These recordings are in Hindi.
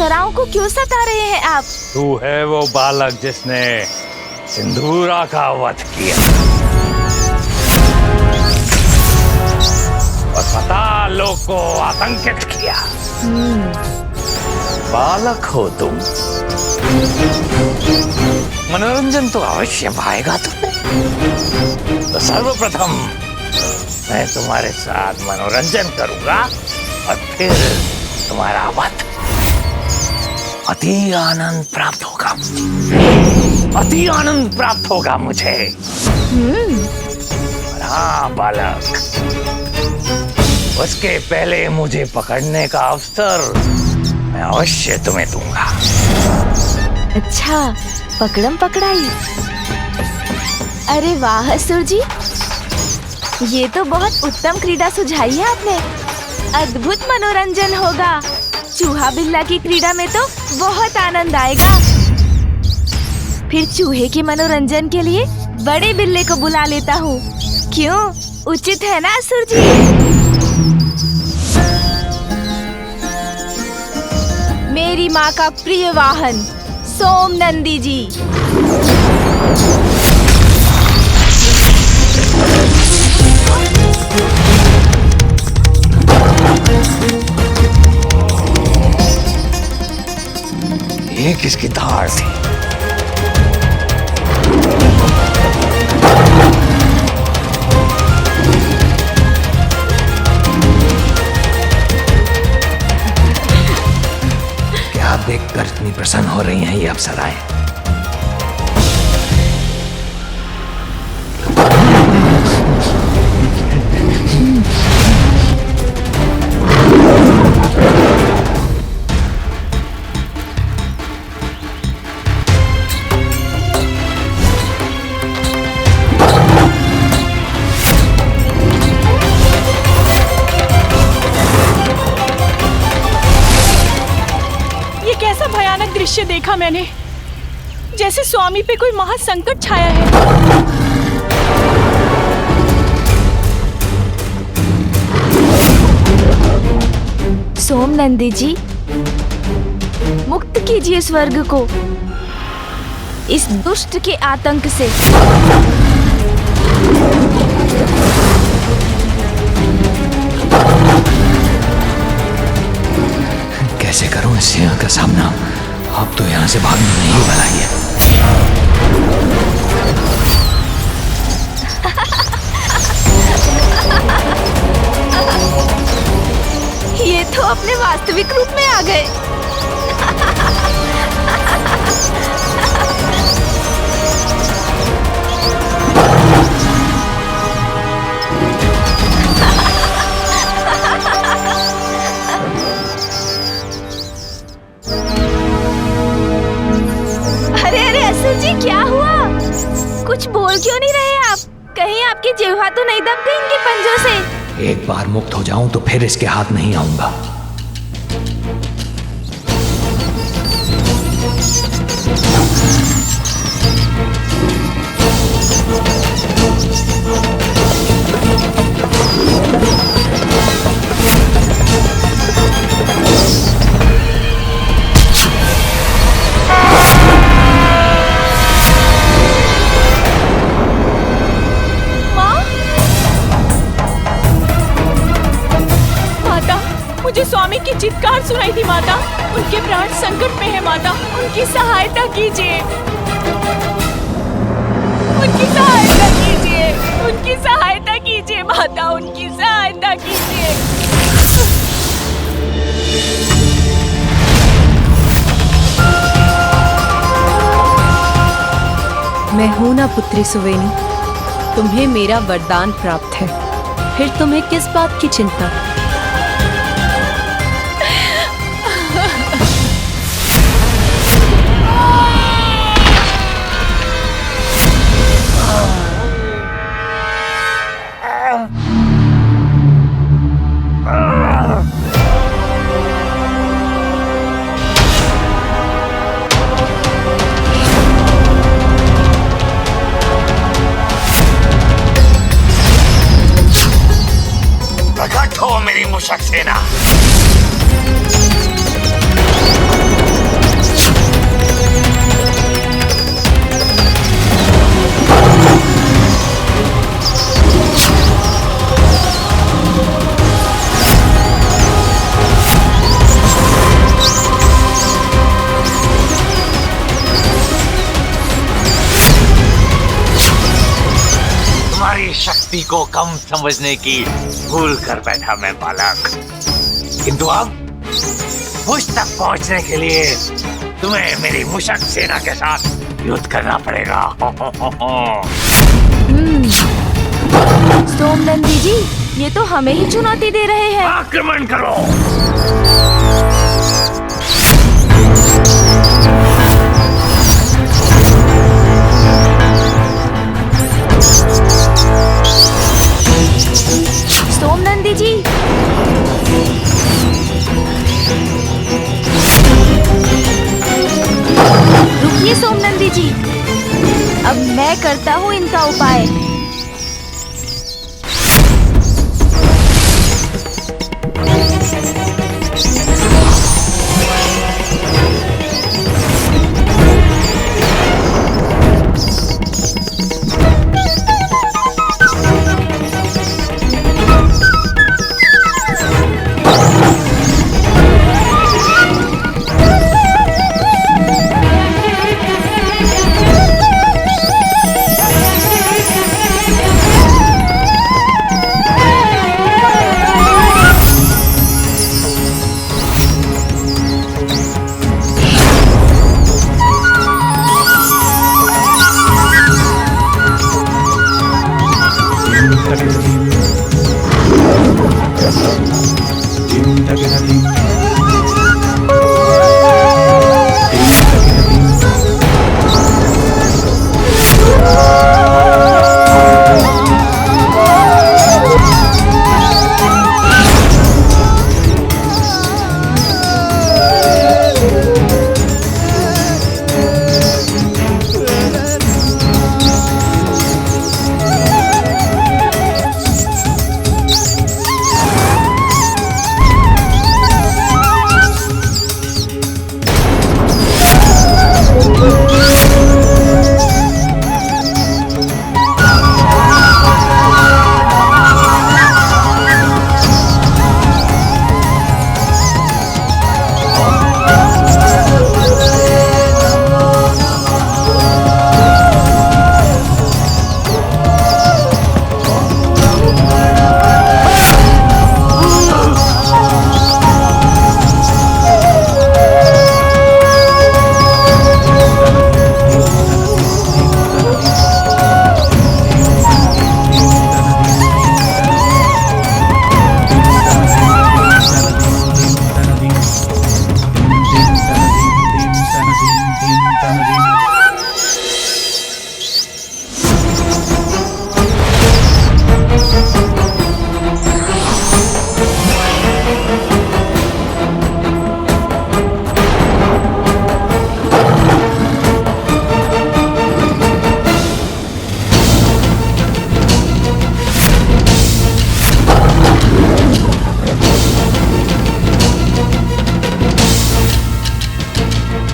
अप्सराओं को क्यों सता रहे हैं आप? तू है वो बालक जिसने सिंदूरा का वध किया और पाताल लोक को आतंकित किया। बालक हो तुम, मनोरंजन तो अवश्य पाएगा तुम्हें। तो सर्वप्रथम मैं तुम्हारे साथ मनोरंजन करूंगा और फिर तुम्हारा वध। अति आनंद प्राप्त होगा मुझे, अति आनंद प्राप्त होगा मुझे। हाँ बालक, उसके पहले मुझे पकड़ने का अवसर मैं अवश्य तुम्हें दूंगा। अच्छा, पकड़म पकड़ाई। अरे वाह असुर जी, ये तो बहुत उत्तम क्रीड़ा सुझाई है आपने। अद्भुत मनोरंजन होगा। चूहा बिल्ला की क्रीड़ा में तो बहुत आनंद आएगा। फिर चूहे के मनोरंजन के लिए बड़े बिल्ले को बुला लेता हूँ। क्यों, उचित है ना असुर जी? मेरी माँ का प्रिय वाहन सोम नंदी जी। ये किसकी धार थी? क्या देखकर इतनी प्रसन्न हो रही हैं ये अप्सराएं? दृश्य देखा मैंने, जैसे स्वामी पे कोई महासंकट छाया है। सोम नंदी जी, मुक्त कीजिए स्वर्ग को इस दुष्ट के आतंक से। कैसे करूं इस सिंह का सामना? अब तो यहाँ से भागना नहीं भला है। ये तो अपने वास्तविक रूप में आ गए। जी क्या हुआ? कुछ बोल क्यों नहीं रहे आप? कहीं आपकी जिह्वा तो नहीं दब गई इनके पंजों से? एक बार मुक्त हो जाऊं तो फिर इसके हाथ नहीं आऊंगा। मुझे स्वामी की चित्कार सुनाई थी माता। उनके प्राण संकट में है माता, उनकी सहायता कीजिए, उनकी सहायता कीजिए, उनकी सहायता कीजिए माता, उनकी सहायता कीजिए। मैं हूं ना पुत्री सुवेनी, तुम्हें मेरा वरदान प्राप्त है, फिर तुम्हें किस बात की चिंता? प्रकट हो मेरी मूषक सेना। शक्ति को कम समझने की भूल कर बैठा मैं बालक। किंतु अब मुझ तक पहुंचने के लिए तुम्हें मेरी मुशक सेना के साथ युद्ध करना पड़ेगा। सोमनंदी जी, ये तो हमें ही चुनौती दे रहे हैं। आक्रमण करो। सोमनंदी जी, रुकिए सोमनंदी जी, अब मैं करता हूँ इनका उपाय।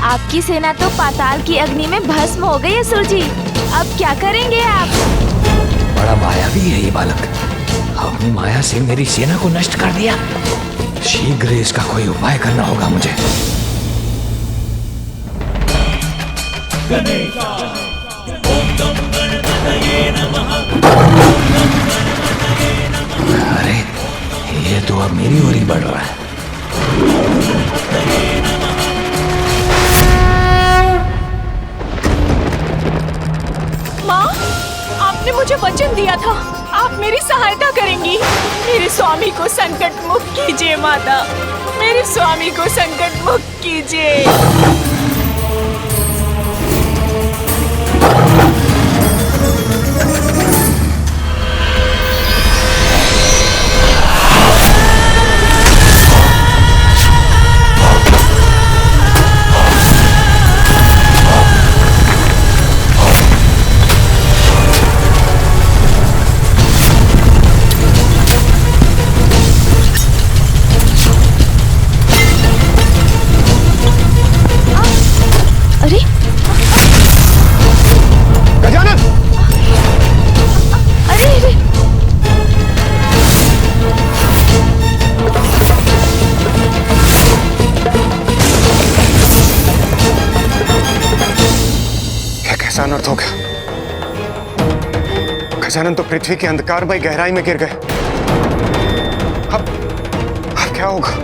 आपकी सेना तो पाताल की अग्नि में भस्म हो गई है असुर जी। अब क्या करेंगे आप? बड़ा मायावी है ये बालक। अपनी माया से मेरी सेना को नष्ट कर दिया। शीघ्र इसका कोई उपाय करना होगा मुझे। अरे ये तो अब मेरी ओर ही बढ़ रहा है। माँ, आपने मुझे वचन दिया था, आप मेरी सहायता करेंगी। मेरे स्वामी को संकट मुक्त कीजिए माता, मेरे स्वामी को संकट मुक्त कीजिए। अरे गजानन! अरे अरे क्या कैसा अनर्थ हो गया? गजानन तो पृथ्वी के अंधकारमय गहराई में गिर गए। अब क्या होगा?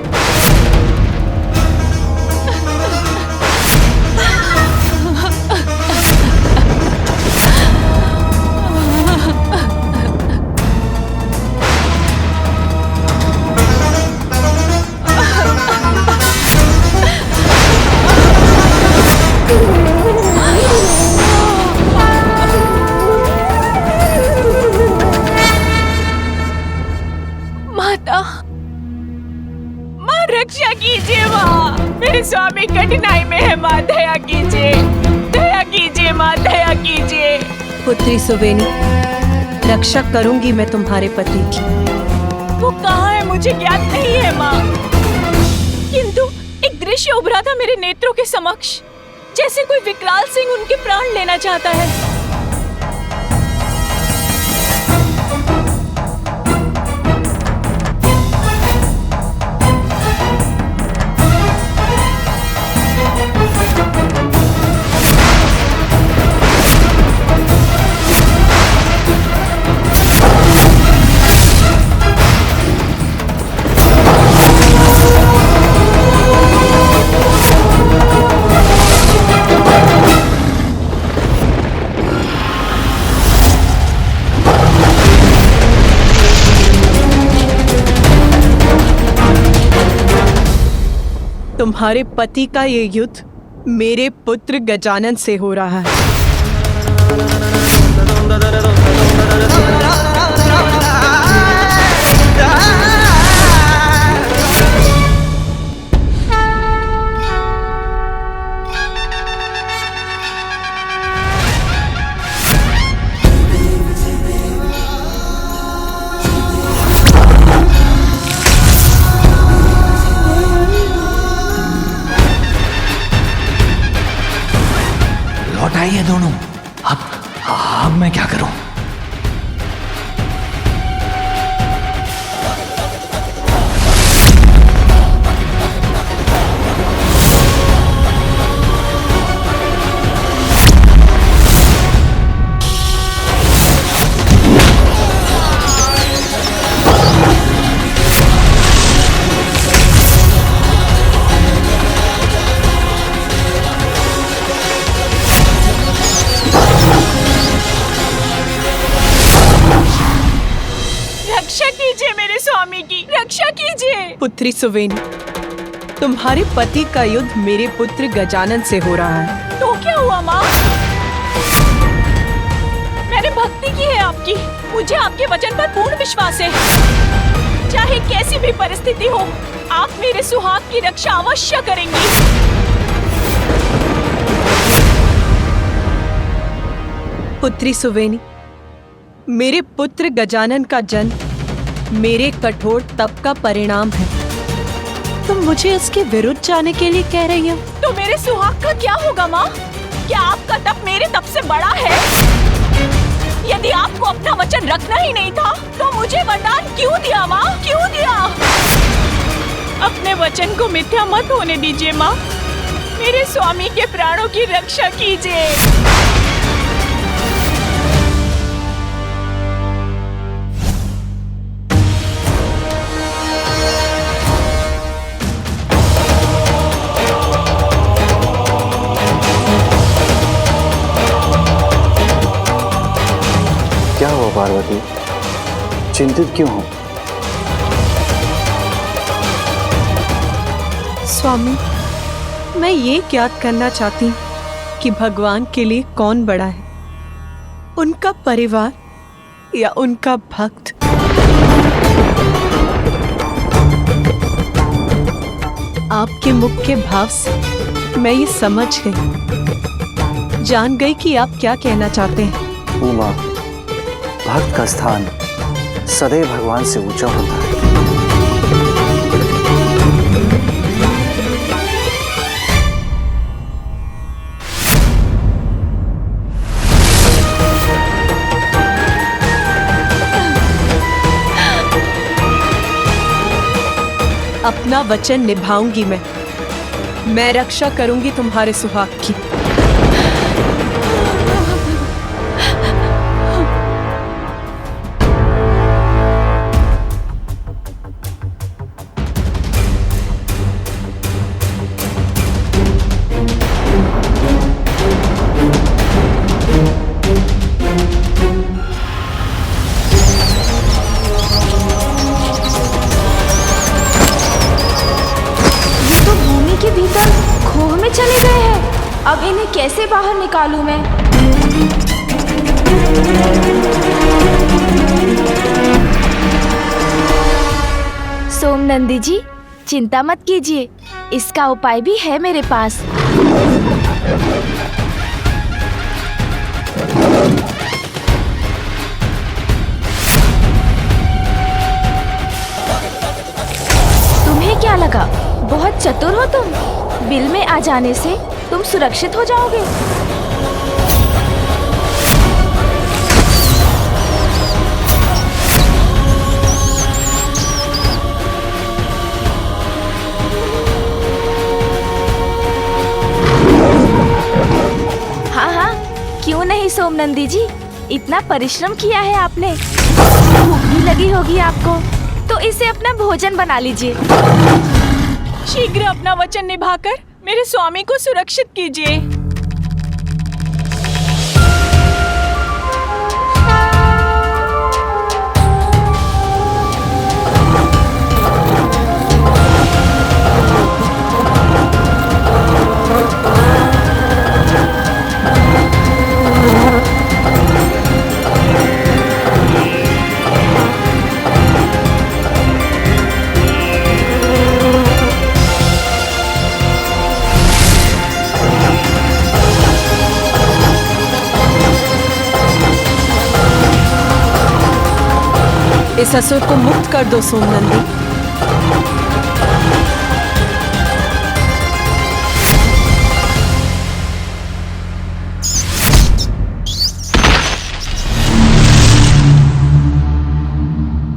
माँ रक्षा कीजिए माँ, मेरे स्वामी कठिनाई में है माँ, दया कीजिए माँ, दया कीजिए। पुत्री सुवेनी, रक्षा करूंगी मैं तुम्हारे पति की। वो कहाँ है मुझे ज्ञात नहीं है माँ, किंतु एक दृश्य उभरा था मेरे नेत्रों के समक्ष, जैसे कोई विकराल सिंह उनके प्राण लेना चाहता है। तुम्हारे पति का ये युद्ध मेरे पुत्र गजानन से हो रहा है। लौट आइए दोनों। अब मैं क्या करूं? रक्षा कीजिए। पुत्री सुवेनी, तुम्हारे पति का युद्ध मेरे पुत्र गजानन से हो रहा है। तो क्या हुआ माँ? मैंने भक्ति की है आपकी, मुझे आपके वचन पर पूर्ण विश्वास है। चाहे कैसी भी परिस्थिति हो, आप मेरे सुहाग की रक्षा अवश्य करेंगी। पुत्री सुवेनी, मेरे पुत्र गजानन का जन्म मेरे कठोर तप का परिणाम है। तुम मुझे उसके विरुद्ध जाने के लिए कह रही हो? तो मेरे सुहाग का क्या होगा माँ? क्या आपका तप मेरे तप से बड़ा है? यदि आपको अपना वचन रखना ही नहीं था, तो मुझे वरदान क्यों दिया माँ? क्यों दिया? अपने वचन को मिथ्या मत होने दीजिए माँ। मेरे स्वामी के प्राणों की रक्षा कीजिए। क्या हुआ पार्वती, चिंतित क्यों हो? स्वामी, मैं ये ज्ञात करना चाहती हूँ कि भगवान के लिए कौन बड़ा है, उनका परिवार या उनका भक्त। आपके मुख के भाव से मैं ये समझ गई, जान गई कि आप क्या कहना चाहते हैं। उमा, भक्त का स्थान सदैव भगवान से ऊंचा होता है। अपना वचन निभाऊंगी मैं रक्षा करूंगी तुम्हारे सुहाग की। भीतर खोह में चले गए हैं। अब इन्हें कैसे बाहर निकालूं मैं? सोमनंदी जी, चिंता मत कीजिए, इसका उपाय भी है मेरे पास। तुम्हें क्या लगा बहुत चतुर हो तुम? बिल में आ जाने से तुम सुरक्षित हो जाओगे। हाँ हाँ, क्यों नहीं सोमनंदी जी, इतना परिश्रम किया है आपने, भूख भी लगी होगी आपको, तो इसे अपना भोजन बना लीजिए। शीघ्र अपना वचन निभाकर मेरे स्वामी को सुरक्षित कीजिए। इस असुर को मुक्त कर दो सोमनंदी।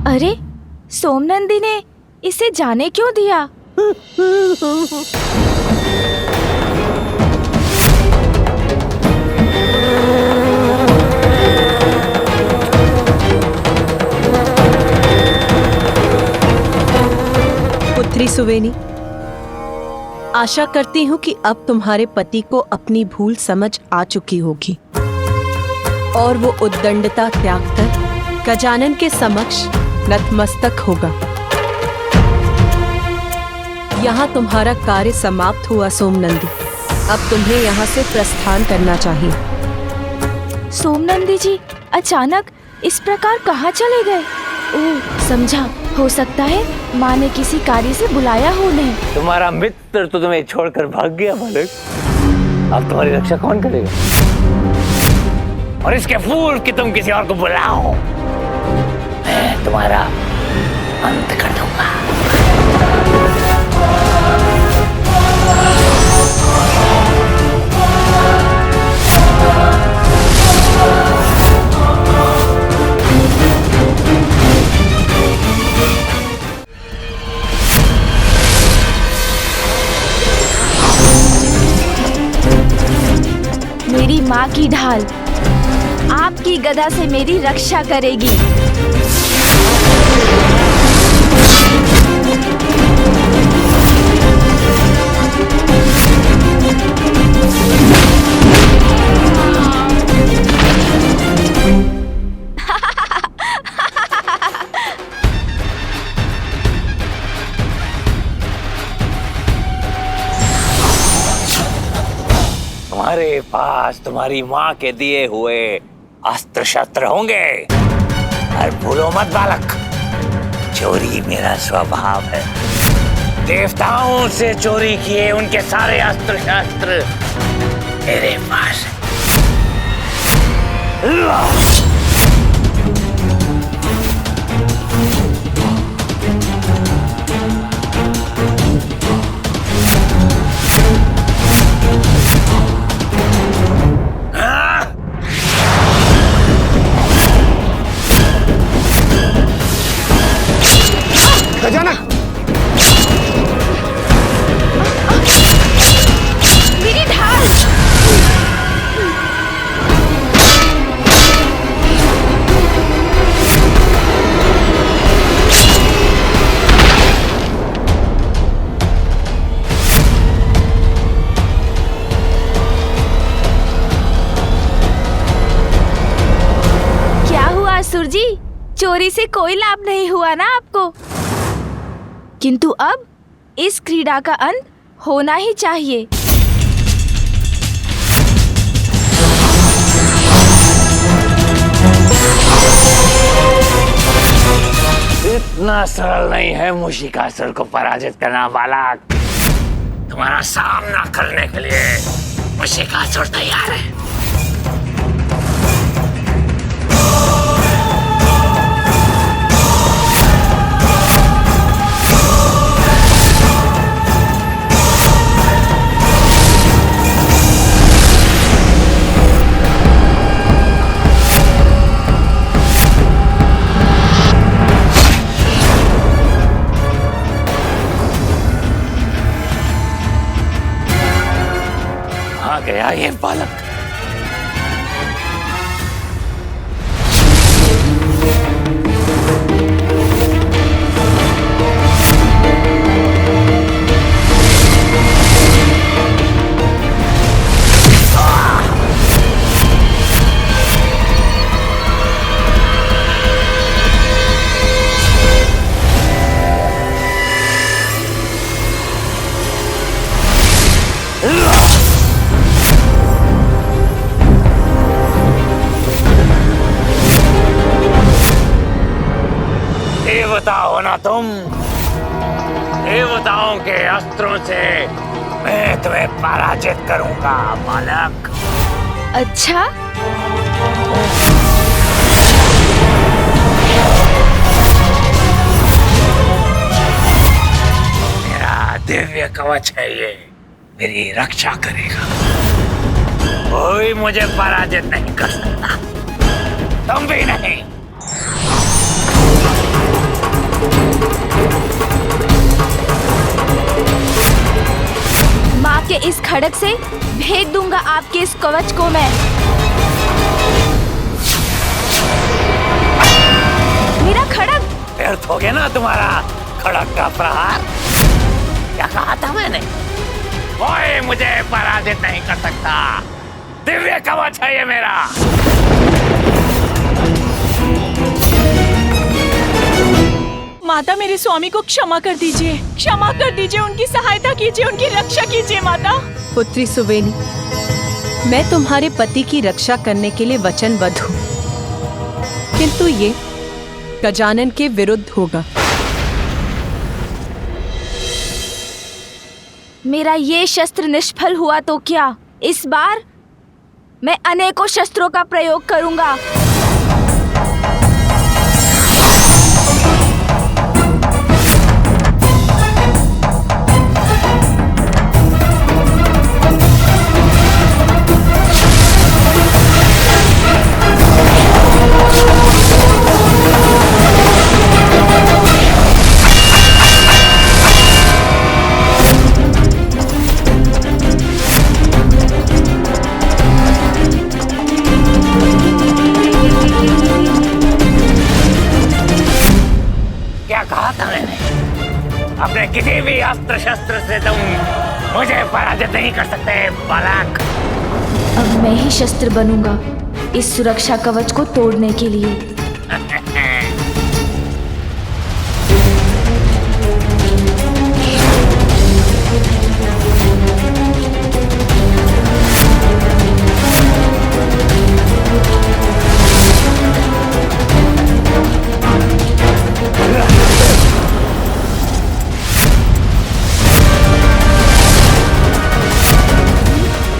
अरे, सोमनंदी ने इसे जाने क्यों दिया? पुत्री सुवेनी, आशा करती हूँ कि अब तुम्हारे पति को अपनी भूल समझ आ चुकी होगी और वो उद्दंडता त्याग कर गजानन के समक्ष नतमस्तक होगा। यहाँ तुम्हारा कार्य समाप्त हुआ सोमनंदी, अब तुम्हें यहाँ से प्रस्थान करना चाहिए। सोमनंदी जी अचानक इस प्रकार कहाँ चले गए? ओह, समझा, हो सकता है माँ ने किसी कार्य से बुलाया हो उन्हें। तुम्हारा मित्र तो तुम्हें छोड़कर भाग गया बालक, अब तुम्हारी रक्षा कौन करेगा? और इसके फूल कि तुम किसी और को बुलाओ, मैं तुम्हारा अंत कर दूंगा। मेरी माँ की ढाल आपकी गदा से मेरी रक्षा करेगी। तुम्हारे पास तुम्हारी माँ के दिए हुए अस्त्र शस्त्र होंगे, और भूलो मत बालक, चोरी मेरा स्वभाव है। देवताओं से चोरी किए उनके सारे अस्त्र शस्त्र मेरे पास है। गजानन! मेरी ढाल! क्या हुआ असुर जी? चोरी से कोई लाभ नहीं हुआ ना आपको? किंतु अब इस क्रीड़ा का अंत होना ही चाहिए। इतना सरल नहीं है मूषिकासुर को पराजित करना बालक। तुम्हारा सामना करने के लिए मूषिकासुर तैयार है। गया ये बालक। देवता हो ना तुम। देवताओं के अस्त्रों से मैं तुम्हें पराजित करूंगा बालक। अच्छा, मेरा दिव्य कवच है ये, मेरी रक्षा करेगा। कोई मुझे पराजित नहीं कर सकता, तुम भी नहीं। माँ के इस खड़ग से भेद दूंगा आपके इस कवच को मैं। मेरा खड़ग व्यर्थ हो गया ना तुम्हारा खड़ग का प्रहार। क्या कहा था मैंने? कोई मुझे पराजित नहीं कर सकता, दिव्य कवच है ये मेरा। माता, मेरे स्वामी को क्षमा कर दीजिए, क्षमा कर दीजिए, उनकी सहायता कीजिए, उनकी रक्षा कीजिए माता। पुत्री सुवेनी, मैं तुम्हारे पति की रक्षा करने के लिए वचनबद्ध हूँ, किंतु ये गजानन के विरुद्ध होगा। मेरा ये शस्त्र निष्फल हुआ तो क्या, इस बार मैं अनेकों शस्त्रों का प्रयोग करूंगा। अपने किसी भी अस्त्र शस्त्र से तुम मुझे पराजित नहीं कर सकते बालक। अब मैं ही शस्त्र बनूंगा इस सुरक्षा कवच को तोड़ने के लिए।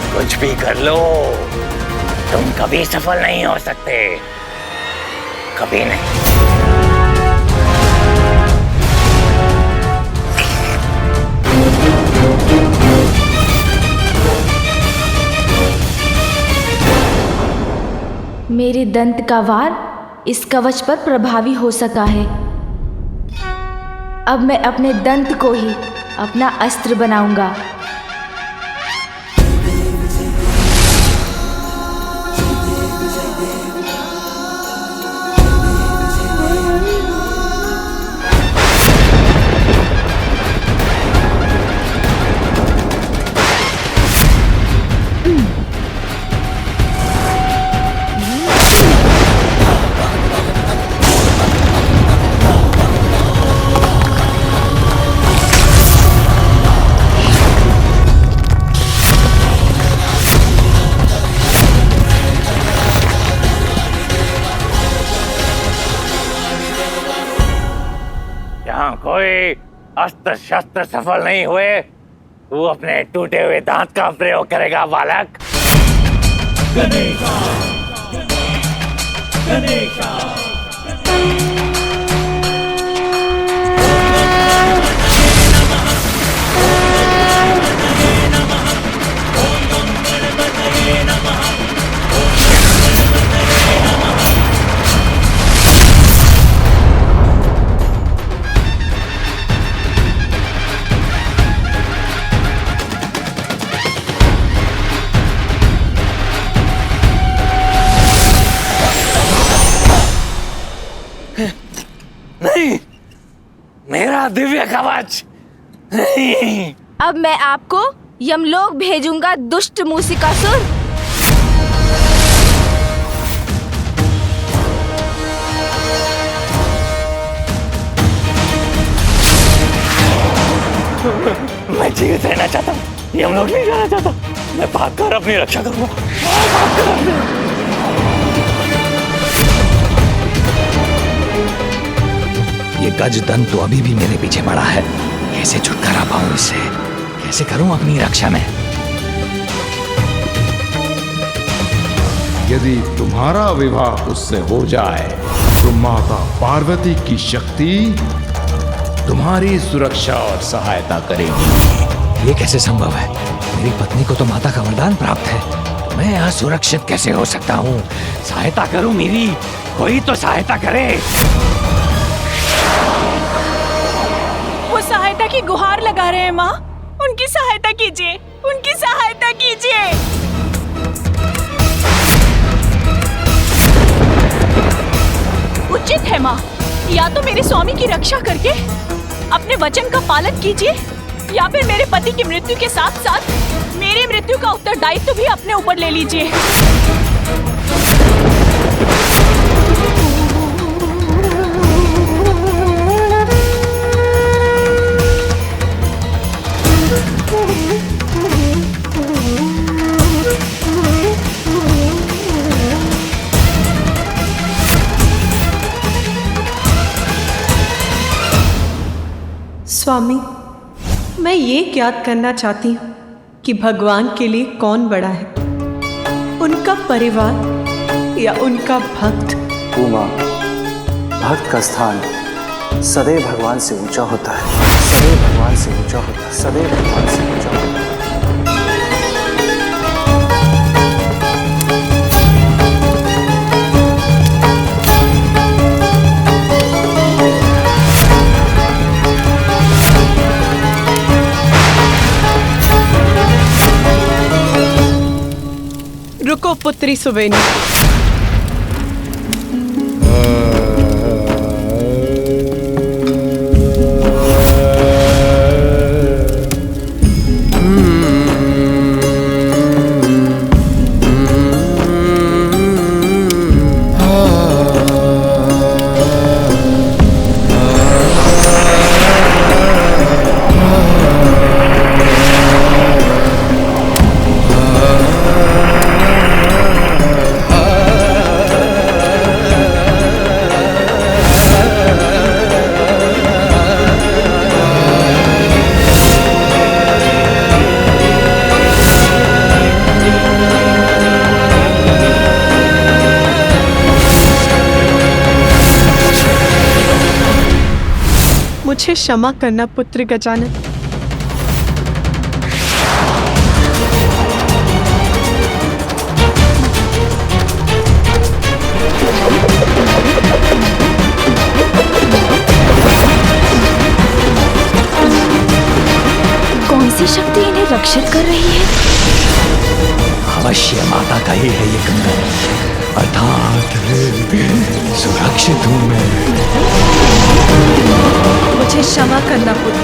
कुछ भी कर लो, तुम कभी सफल नहीं हो सकते, कभी नहीं। मेरे दंत का वार इस कवच पर प्रभावी हो सका है। अब मैं अपने दंत को ही अपना अस्त्र बनाऊंगा। हुए अस्त्र शस्त्र सफल नहीं हुए, तू अपने टूटे हुए दांत का प्रयोग करेगा बालक। नहीं, मेरा दिव्य कवच नहीं। अब मैं आपको यमलोक भेजूंगा, दुष्ट मूसिकासुर। मैं जीवित रहना चाहता हूँ, यमलोक नहीं जाना चाहता। मैं भागकर अपनी रक्षा करूंगा। ये गजदन तो अभी भी मेरे पीछे पड़ा है। कैसे छुटकारा पाऊं इससे? कैसे करूं अपनी रक्षा में? यदि तुम्हारा विवाह उससे हो जाए तो माता पार्वती की शक्ति तुम्हारी सुरक्षा और सहायता करेगी। ये कैसे संभव है? मेरी पत्नी को तो माता का वरदान प्राप्त है, तो मैं असुरक्षित कैसे हो सकता हूँ? सहायता करूं मेरी, कोई तो सहायता करे। वो सहायता की गुहार लगा रहे हैं माँ। उनकी सहायता कीजिए, उनकी सहायता कीजिए। उचित है माँ, या तो मेरे स्वामी की रक्षा करके अपने वचन का पालन कीजिए, या फिर मेरे पति की मृत्यु के साथ साथ मेरी मृत्यु का उत्तरदायित्व भी अपने ऊपर ले लीजिए। स्वामी, मैं ये ज्ञात करना चाहती हूँ कि भगवान के लिए कौन बड़ा है, उनका परिवार या उनका भक्त। उमा, भक्त का स्थान सदैव भगवान से ऊंचा होता है, सदैव भगवान से ऊंचा होता है, सदैव भगवान से ऊंचा होता है। रुको पुत्री सुवेनी। मुझे क्षमा करना पुत्र गजानन। कौन सी शक्ति इन्हें रक्षित कर रही है? अवश्य माता का ही है ये कंगन, अर्थात सुरक्षित हूँ मैं। मुझे क्षमा करना पुत्र,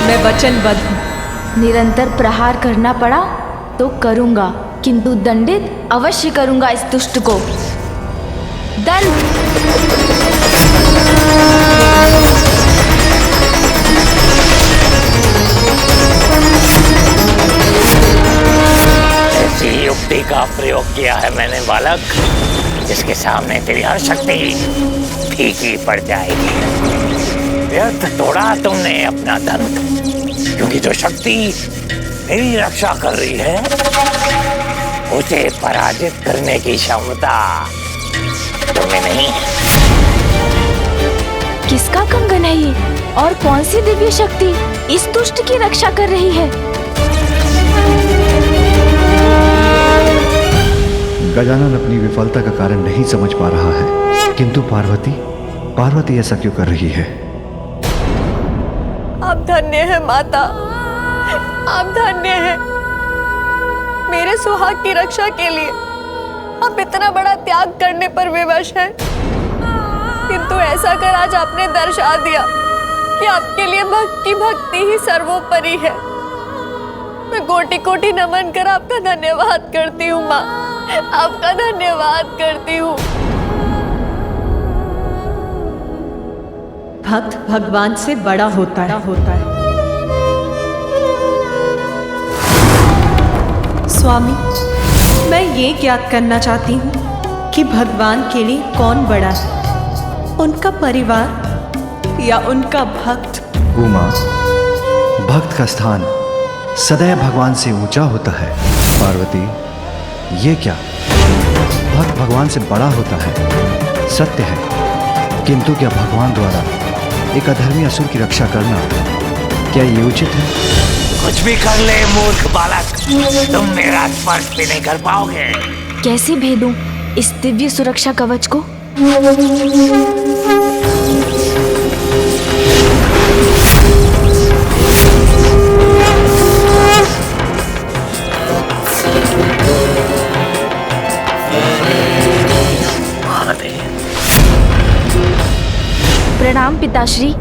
मैं वचनबद्ध हूँ। निरंतर प्रहार करना पड़ा तो करूंगा, किंतु दंडित अवश्य करूंगा इस दुष्ट को। दंड। ऐसी युक्ति का प्रयोग किया है मैंने बालक, जिसके सामने तेरी हर शक्ति फीकी पड़ जाएगी। व्यर्थ तोड़ा तुमने अपना दंत, क्योंकि जो शक्ति मेरी रक्षा कर रही है उसे पराजित करने की क्षमता तुम्हें नहीं है। किसका कंगन है ये और कौन सी दिव्य शक्ति इस दुष्ट की रक्षा कर रही है? गजानन अपनी विफलता का कारण नहीं समझ पा रहा है, किंतु पार्वती ऐसा क्यों कर रही है? आप धन्य है माता, आप धन्य है। मेरे सुहाग की रक्षा के लिए आप इतना बड़ा त्याग करने पर विवश हैं, किंतु ऐसा कर आज आपने दर्शा दिया कि आपके लिए भक्ति ही सर्वोपरि है। मैं कोटि कोटि नमन कर आपका धन्यवाद करती हूँ माँ, आपका धन्यवाद करती हूँ। भक्त भगवान से बड़ा होता है। स्वामी, मैं ये ज्ञात करना चाहती हूँ कि भगवान के लिए कौन बड़ा है, उनका परिवार या उनका भक्त? उमा, भक्त का स्थान सदैव भगवान से ऊंचा होता है। पार्वती, ये क्या? भक्त भगवान से बड़ा होता है, सत्य है, किंतु क्या भगवान द्वारा एक अधर्मी असुर की रक्षा करना, क्या ये उचित है? कुछ भी कर ले मूर्ख बालक, तुम मेरा स्पर्श भी नहीं कर पाओगे। कैसे भेदूं इस दिव्य सुरक्षा कवच को? प्रणाम पिताश्री।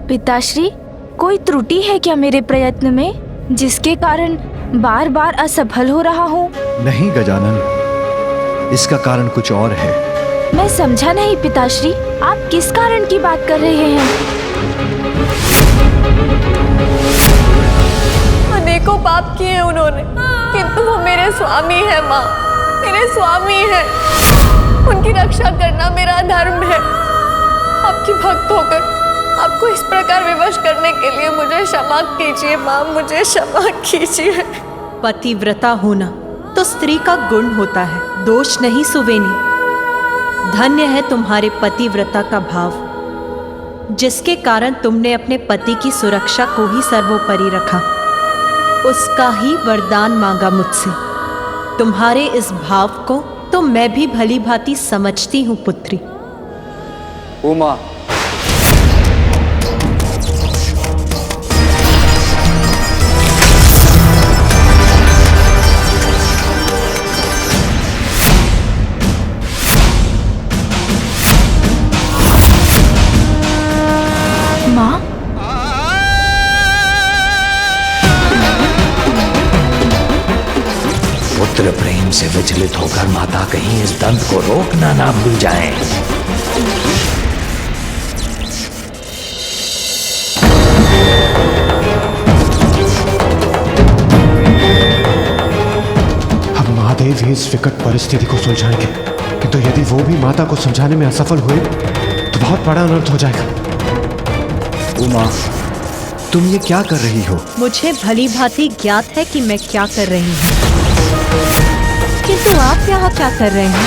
पिताश्री, कोई त्रुटि है क्या मेरे प्रयत्न में, जिसके कारण बार बार असफल हो रहा हूँ? नहीं गजानन, इसका कारण कुछ और है। मैं समझा नहीं पिताश्री, आप किस कारण की बात कर रहे हैं? अनेकों पाप किए उन्होंने, किंतु वो मेरे स्वामी है माँ, मेरे स्वामी है। उनकी रक्षा करना मेरा धर्म है। आपकी भक्त होकर आपको इस प्रकार विवश करने के लिए मुझे क्षमा कीजिए माँ, मुझे क्षमा कीजिए। पतिव्रता होना तो स्त्री का गुण होता है, दोष नहीं सुवेनी। धन्य है तुम्हारे पतिव्रता का भाव, जिसके कारण तुमने अपने पति की सुरक्षा को ही सर्वोपरि रखा। उसका ही वरदान मांगा मुझसे। तुम्हारे इस भाव को तो मैं भी भली भांति समझती हूँ पुत्री। उमा, माँ, पुत्र प्रेम से विचलित होकर माता कहीं इस दंत को रोकना ना भूल जाएं। हम महादेव ही इस विकट परिस्थिति को सुलझाएंगे, किंतु यदि वो भी माता को समझाने में असफल हुए तो बहुत बड़ा अनर्थ हो जाएगा। उमा, तुम ये क्या कर रही हो? मुझे भली भांति ज्ञात है कि मैं क्या कर रही हूँ, किंतु आप यहाँ क्या कर रहे हैं?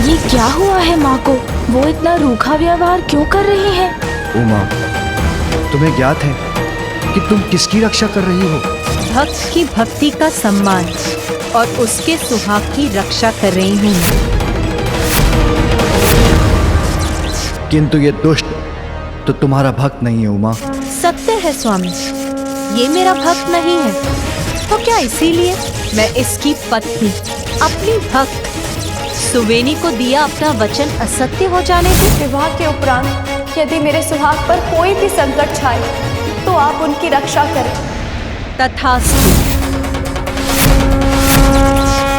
ये क्या हुआ है माँ को? वो इतना रूखा व्यवहार क्यों कर रही है? उमा, तुम्हें ज्ञात है कि तुम किसकी रक्षा कर रही हो? भक्त की भक्ति का सम्मान और उसके सुहाग की रक्षा कर रही हूँ। किंतु ये दुष्ट तो तुम्हारा भक्त नहीं है उमा। सत्य है स्वामी, ये मेरा भक्त नहीं है, तो क्या इसीलिए मैं इसकी पत्नी, अपनी भक्त सुवेनी को दिया अपना वचन असत्य हो जाने दूं? विवाह के उपरांत यदि मेरे सुहाग पर कोई भी संकट छाए तो आप उनकी रक्षा करें। तथास्तु।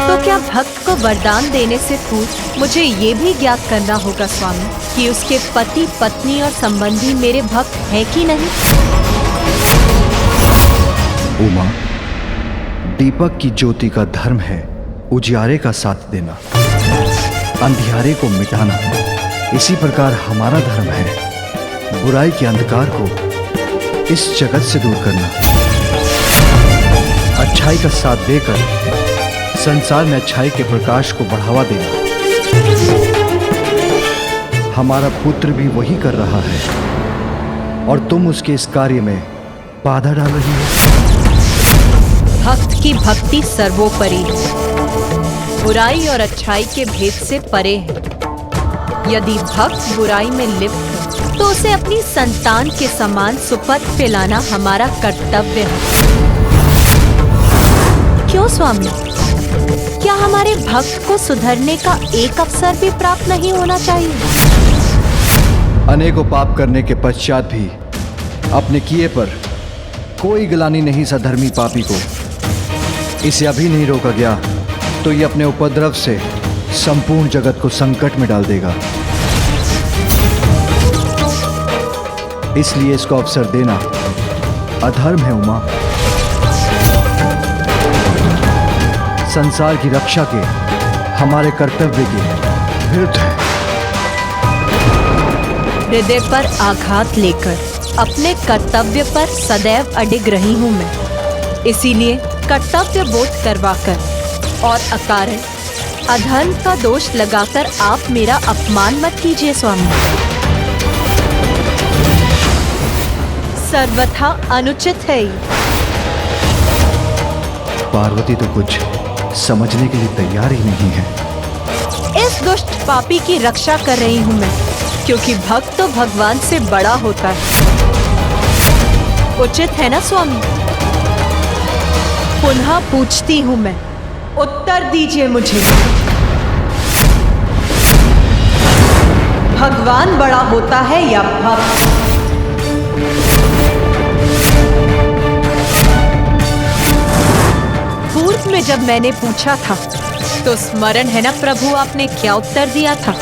तो क्या भक्त को वरदान देने से पूर्व मुझे ये भी ज्ञात करना होगा स्वामी कि उसके पति, पत्नी और संबंधी मेरे भक्त हैं कि नहीं? उमा, दीपक की ज्योति का धर्म है उजियारे का साथ देना, अंधियारे को मिटाना। इसी प्रकार हमारा धर्म है बुराई के अंधकार को इस जगत से दूर करना, अच्छाई का साथ देकर संसार में अच्छाई के प्रकाश को बढ़ावा देना। हमारा पुत्र भी वही कर रहा है और तुम उसके इस कार्य में बाधा डाल रही हो। भक्त की भक्ति सर्वोपरि है, बुराई और अच्छाई के भेद से परे है। यदि भक्त बुराई में लिप्त है तो उसे अपनी संतान के समान सुपथ पे लाना हमारा कर्तव्य है। क्यों स्वामी, क्या हमारे भक्त को सुधरने का एक अवसर भी प्राप्त नहीं होना चाहिए? अनेकों पाप करने के पश्चात भी अपने किए पर कोई गिलानी नहीं सधर्मी पापी को। इसे अभी नहीं रोका गया तो ये अपने उपद्रव से संपूर्ण जगत को संकट में डाल देगा। इसलिए इसको अवसर देना अधर्म है उमा। संसार की रक्षा के हमारे कर्तव्य के विरुद्ध है। हृदय पर आघात लेकर अपने कर्तव्य पर सदैव अडिग रही हूँ मैं। इसीलिए कर्तव्य बोध करवाकर और अकारण अधर्म का दोष लगाकर आप मेरा अपमान मत कीजिए स्वामी। सर्वथा अनुचित है ये। पार्वती तो कुछ समझने के लिए तैयार ही नहीं है। इस दुष्ट पापी की रक्षा कर रही हूँ मैं, क्योंकि भक्त तो भगवान से बड़ा होता है। उचित है ना स्वामी? पुनः पूछती हूँ मैं, उत्तर दीजिए मुझे। भगवान बड़ा होता है या भक्त? पूर्व में जब मैंने पूछा था तो स्मरण है ना प्रभु, आपने क्या उत्तर दिया था?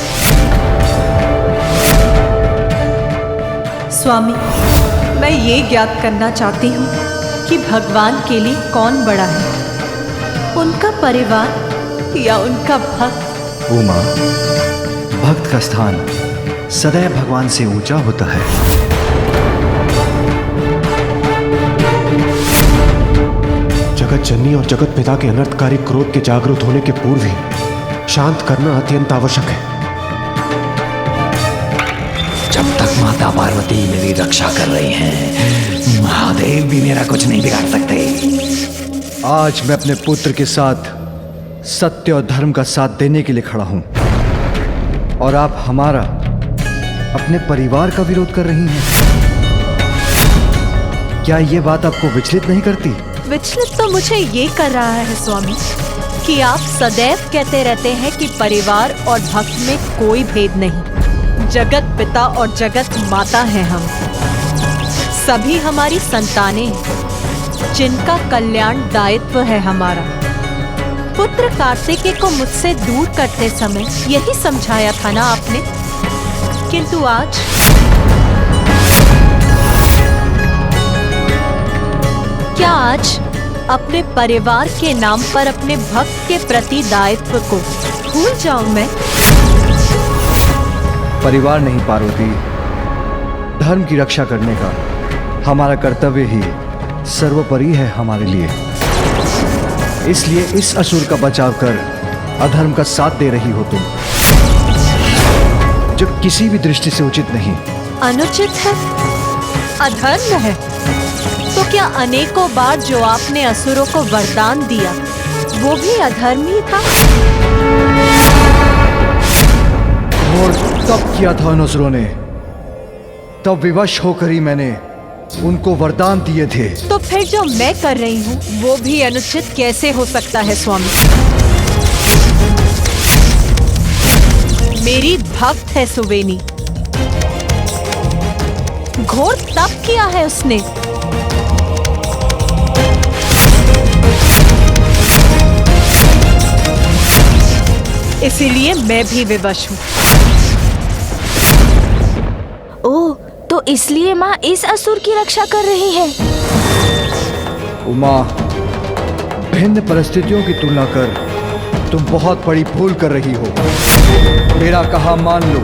स्वामी, मैं ये ज्ञात करना चाहती हूँ कि भगवान के लिए कौन बड़ा है, उनका परिवार या उनका भक्त? उमा, भक्त का स्थान सदैव भगवान से ऊंचा होता है। जगत जननी और जगत पिता के अनर्थकारी क्रोध के जागृत होने के पूर्व ही शांत करना अत्यंत आवश्यक है। जब तक माता पार्वती मेरी रक्षा कर रही हैं, महादेव भी मेरा कुछ नहीं बिगाड़ सकते। आज मैं अपने पुत्र के साथ सत्य और धर्म का साथ देने के लिए खड़ा हूं और आप हमारा, अपने परिवार का विरोध कर रही हैं। क्या ये बात आपको विचलित नहीं करती? विचलित तो मुझे ये कर रहा है स्वामी कि आप सदैव कहते रहते हैं कि परिवार और भक्त में कोई भेद नहीं। जगत पिता और जगत माता हैं हम। सभी हमारी संतानें हैं, जिनका कल्याण दायित्व है हमारा। पुत्र कार्तिकेय को मुझसे दूर करते समय यही समझाया था ना आपने, किंतु आज क्या आज अपने परिवार के नाम पर अपने भक्त के प्रति दायित्व को भूल जाऊं मैं? परिवार नहीं पार्वती, धर्म की रक्षा करने का हमारा कर्तव्य ही सर्वोपरि है हमारे लिए। इसलिए इस असुर का बचाव कर अधर्म का साथ दे रही हो तुम, जो किसी भी दृष्टि से उचित नहीं। अनुचित है, अधर्म है। तो क्या अनेकों बार जो आपने असुरों को वरदान दिया वो भी अधर्म ही था? और तब किया था उन असुरों ने, तब विवश होकर ही मैंने उनको वरदान दिए थे। तो फिर जो मैं कर रही हूँ वो भी अनुचित कैसे हो सकता है स्वामी? मेरी भक्त है सुवेनी, घोर तप किया है उसने। इसीलिए मैं भी विवश हूँ। ओह, तो इसलिए माँ इस असुर की रक्षा कर रही है। उमा, भिन्न परिस्थितियों की तुलना कर तुम बहुत बड़ी भूल कर रही हो। मेरा कहा मान लो,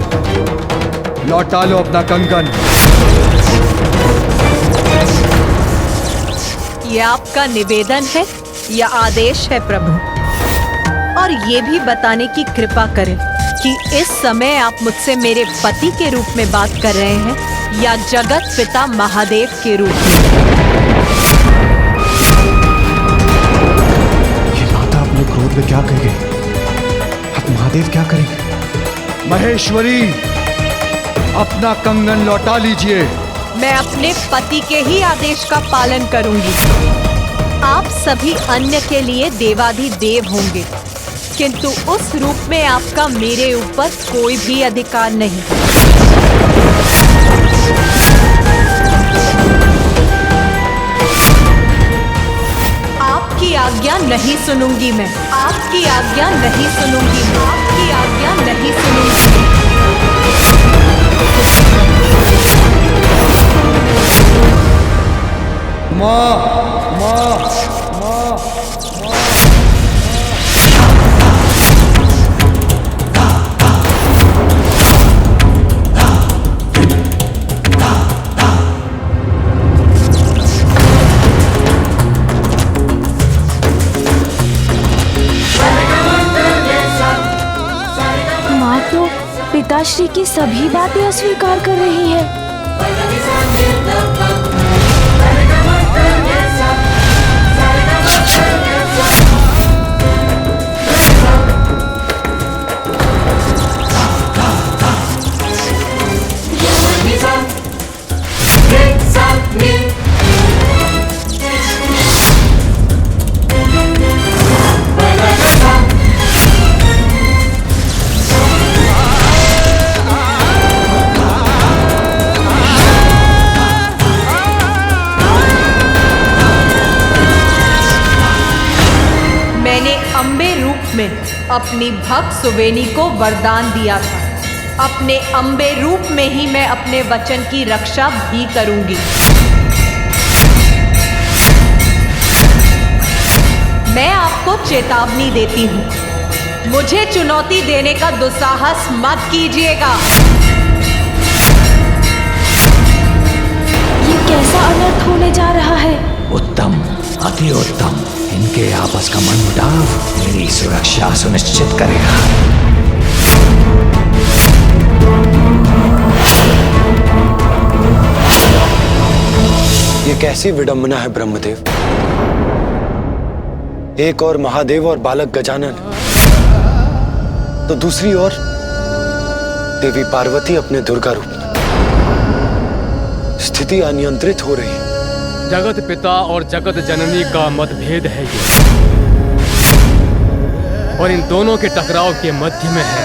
लौटा लो अपना कंगन। ये आपका निवेदन है या आदेश है प्रभु? और ये भी बताने की कृपा करें कि इस समय आप मुझसे मेरे पति के रूप में बात कर रहे हैं या जगत पिता महादेव के रूप में? ये माता अपने क्रोध में क्या कह गई? अब महादेव क्या करेंगे? महेश्वरी, अपना कंगन लौटा लीजिए। मैं अपने पति के ही आदेश का पालन करूंगी। आप सभी अन्य के लिए देवाधिदेव होंगे, किंतु उस रूप में आपका मेरे ऊपर कोई भी अधिकार नहीं। आपकी आज्ञा नहीं सुनूंगी मैं। आपकी आज्ञा नहीं सुनूंगी। आपकी आज्ञा नहीं सुनूंगी। माँ, माँ, माँ, माँ तो पिताश्री की सभी बातें अस्वीकार कर रही है। अपनी भक्त सुवेनी को वरदान दिया था। अपने अम्बे रूप में ही मैं अपने वचन की रक्षा भी करूंगी। मैं आपको चेतावनी देती हूँ, मुझे चुनौती देने का दुस्साहस मत कीजिएगा। ये कैसा अनर्थ होने जा रहा है? उत्तम, अति उत्तम। इनके आपस का मनमुटाव मेरी सुरक्षा सुनिश्चित करेगा। ये कैसी विडंबना है ब्रह्मदेव। एक और महादेव और बालक गजानन, तो दूसरी ओर देवी पार्वती अपने दुर्गा रूप में। स्थिति अनियंत्रित हो रही है। जगत पिता और जगत जननी का मतभेद है ये, और इन दोनों के टकराव के मध्य में है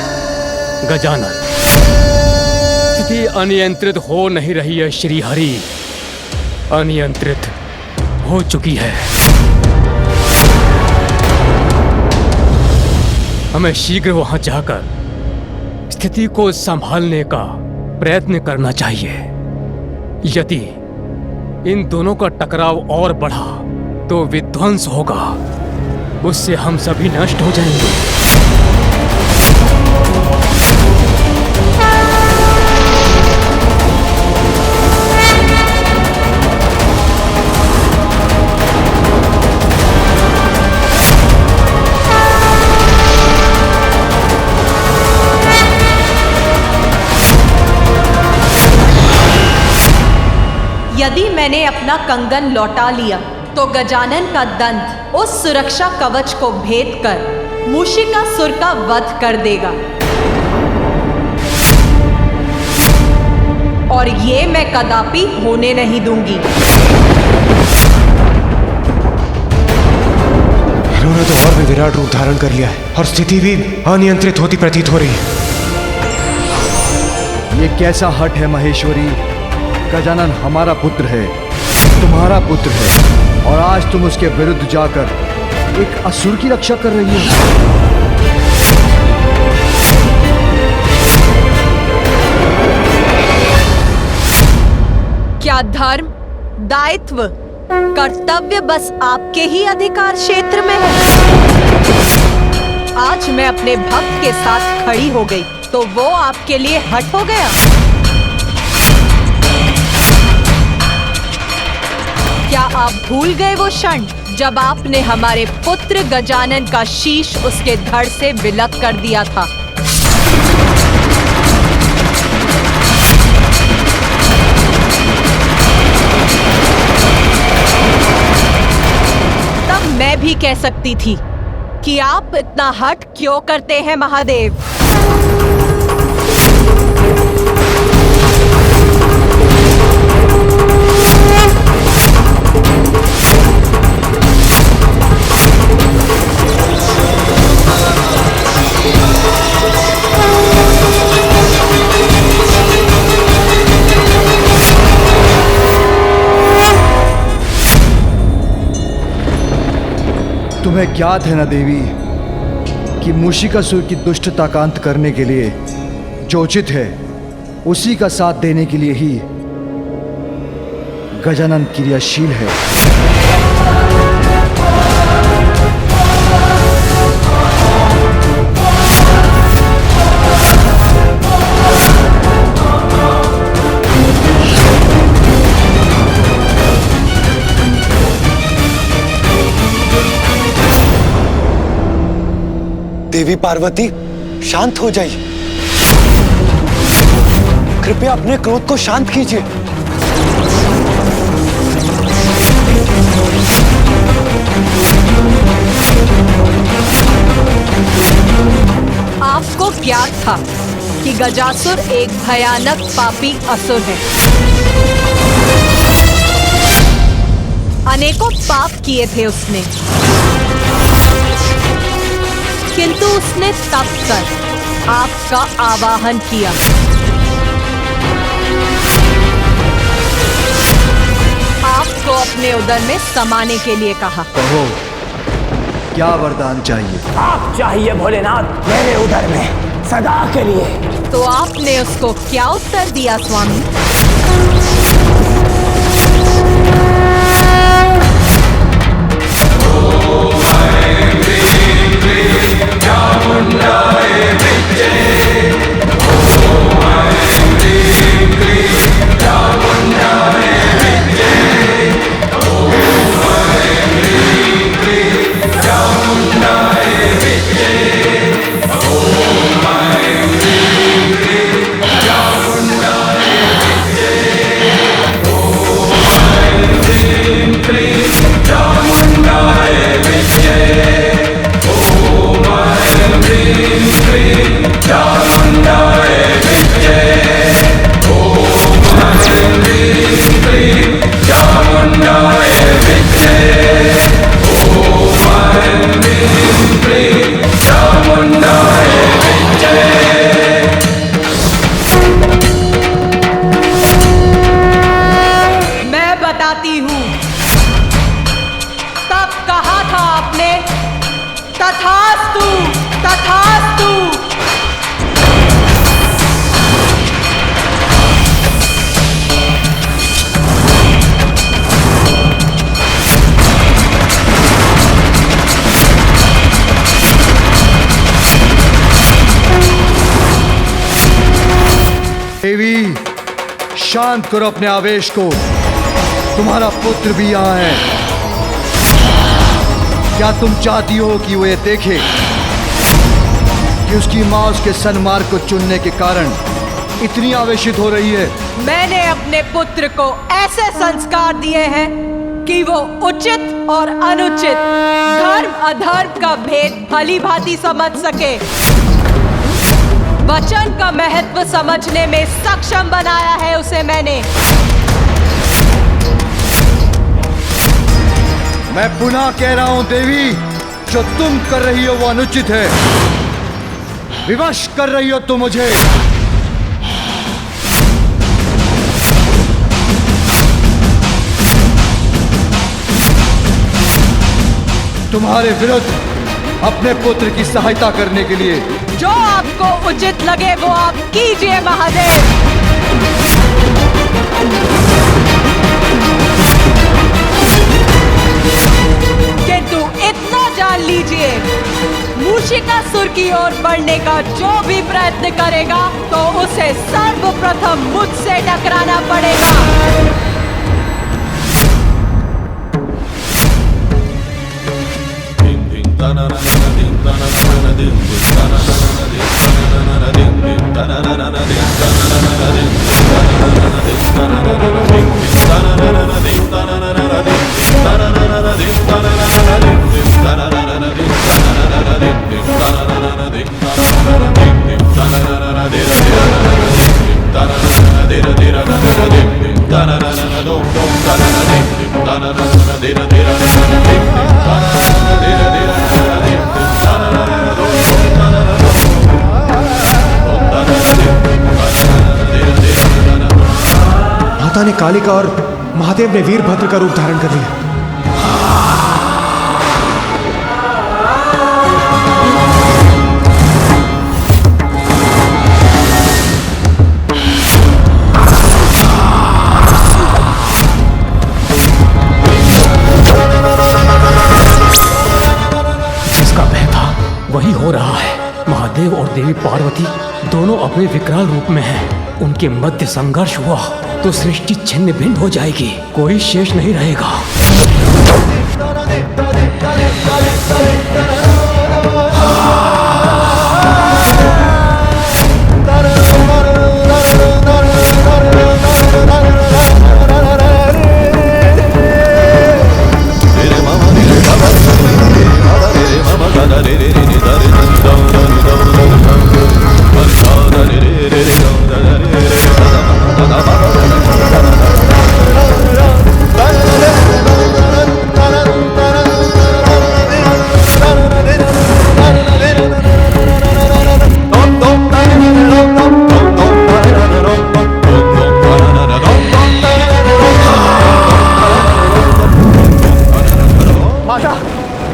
गजानन। स्थिति अनियंत्रित हो नहीं रही है श्री हरि, अनियंत्रित हो चुकी है। हमें शीघ्र वहां जाकर स्थिति को संभालने का प्रयत्न करना चाहिए। यदि इन दोनों का टकराव और बढ़ा तो विध्वंस होगा, उससे हम सभी नष्ट हो जाएंगे। यदि मैंने अपना कंगन लौटा लिया तो गजानन का दंत उस सुरक्षा कवच को भेद कर मूषिकासुर का वध कर देगा, और ये मैं कदापि होने नहीं दूंगी। इन्होंने तो और भी विराट रूप धारण कर लिया है और स्थिति भी अनियंत्रित होती प्रतीत हो रही है। ये कैसा हठ है महेश्वरी। गजानन हमारा पुत्र है, तुम्हारा पुत्र है, और आज तुम उसके विरुद्ध जाकर एक असुर की रक्षा कर रही हो। क्या धर्म, दायित्व, कर्तव्य बस आपके ही अधिकार क्षेत्र में है? आज मैं अपने भक्त के साथ खड़ी हो गई तो वो आपके लिए हट हो गया? क्या आप भूल गए वो क्षण जब आपने हमारे पुत्र गजानन का शीश उसके धड़ से विलग कर दिया था? तब मैं भी कह सकती थी कि आप इतना हठ क्यों करते हैं महादेव? तुम्हें ज्ञात है ना देवी कि मूषिकासुर की दुष्टता का अंत करने के लिए जो उचित है उसी का साथ देने के लिए ही गजानन क्रियाशील है। देवी पार्वती, शांत हो जाइए। कृपया अपने क्रोध को शांत कीजिए। आपको ज्ञात था कि गजासुर एक भयानक पापी असुर है। अनेकों पाप किए थे उसने, किंतु उसने तप कर आपका आवाहन किया। आपको अपने उदर में समाने के लिए कहा। कहो, क्या वरदान चाहिए? आप चाहिए भोलेनाथ मेरे उदर में सदा के लिए। तो आपने उसको क्या उत्तर दिया स्वामी? देवी, शांत करो अपने आवेश को। तुम्हारा पुत्र भी यहाँ है। क्या तुम चाहती हो कि वो ये देखे कि उसकी माँ उसके सन्मार्ग को चुनने के कारण इतनी आवेशित हो रही है? मैंने अपने पुत्र को ऐसे संस्कार दिए हैं कि वो उचित और अनुचित, धर्म अधर्म का भेद भली भांति समझ सके। वचन का महत्व समझने में सक्षम बनाया है उसे मैंने। मैं पुनः कह रहा हूं देवी, जो तुम कर रही हो वो अनुचित है। विवश कर रही हो तुम मुझे। तुम्हारे विरुद्ध अपने पुत्र की सहायता करने के लिए जो आपको उचित लगे वो आप कीजिए महादेव। किंतु इतना जान लीजिए, मूषिकासुर की ओर बढ़ने का जो भी प्रयत्न करेगा तो उसे सर्वप्रथम मुझसे टकराना पड़ेगा। माता ने कालिका और महादेव ने वीरभद्र का रूप धारण कर लिया। जिसका भय था वही हो रहा है। महादेव और देवी पार्वती दोनों अपने विकराल रूप में हैं। उनके मध्य संघर्ष हुआ तो सृष्टि छिन्न भिन्न हो जाएगी, कोई शेष नहीं रहेगा।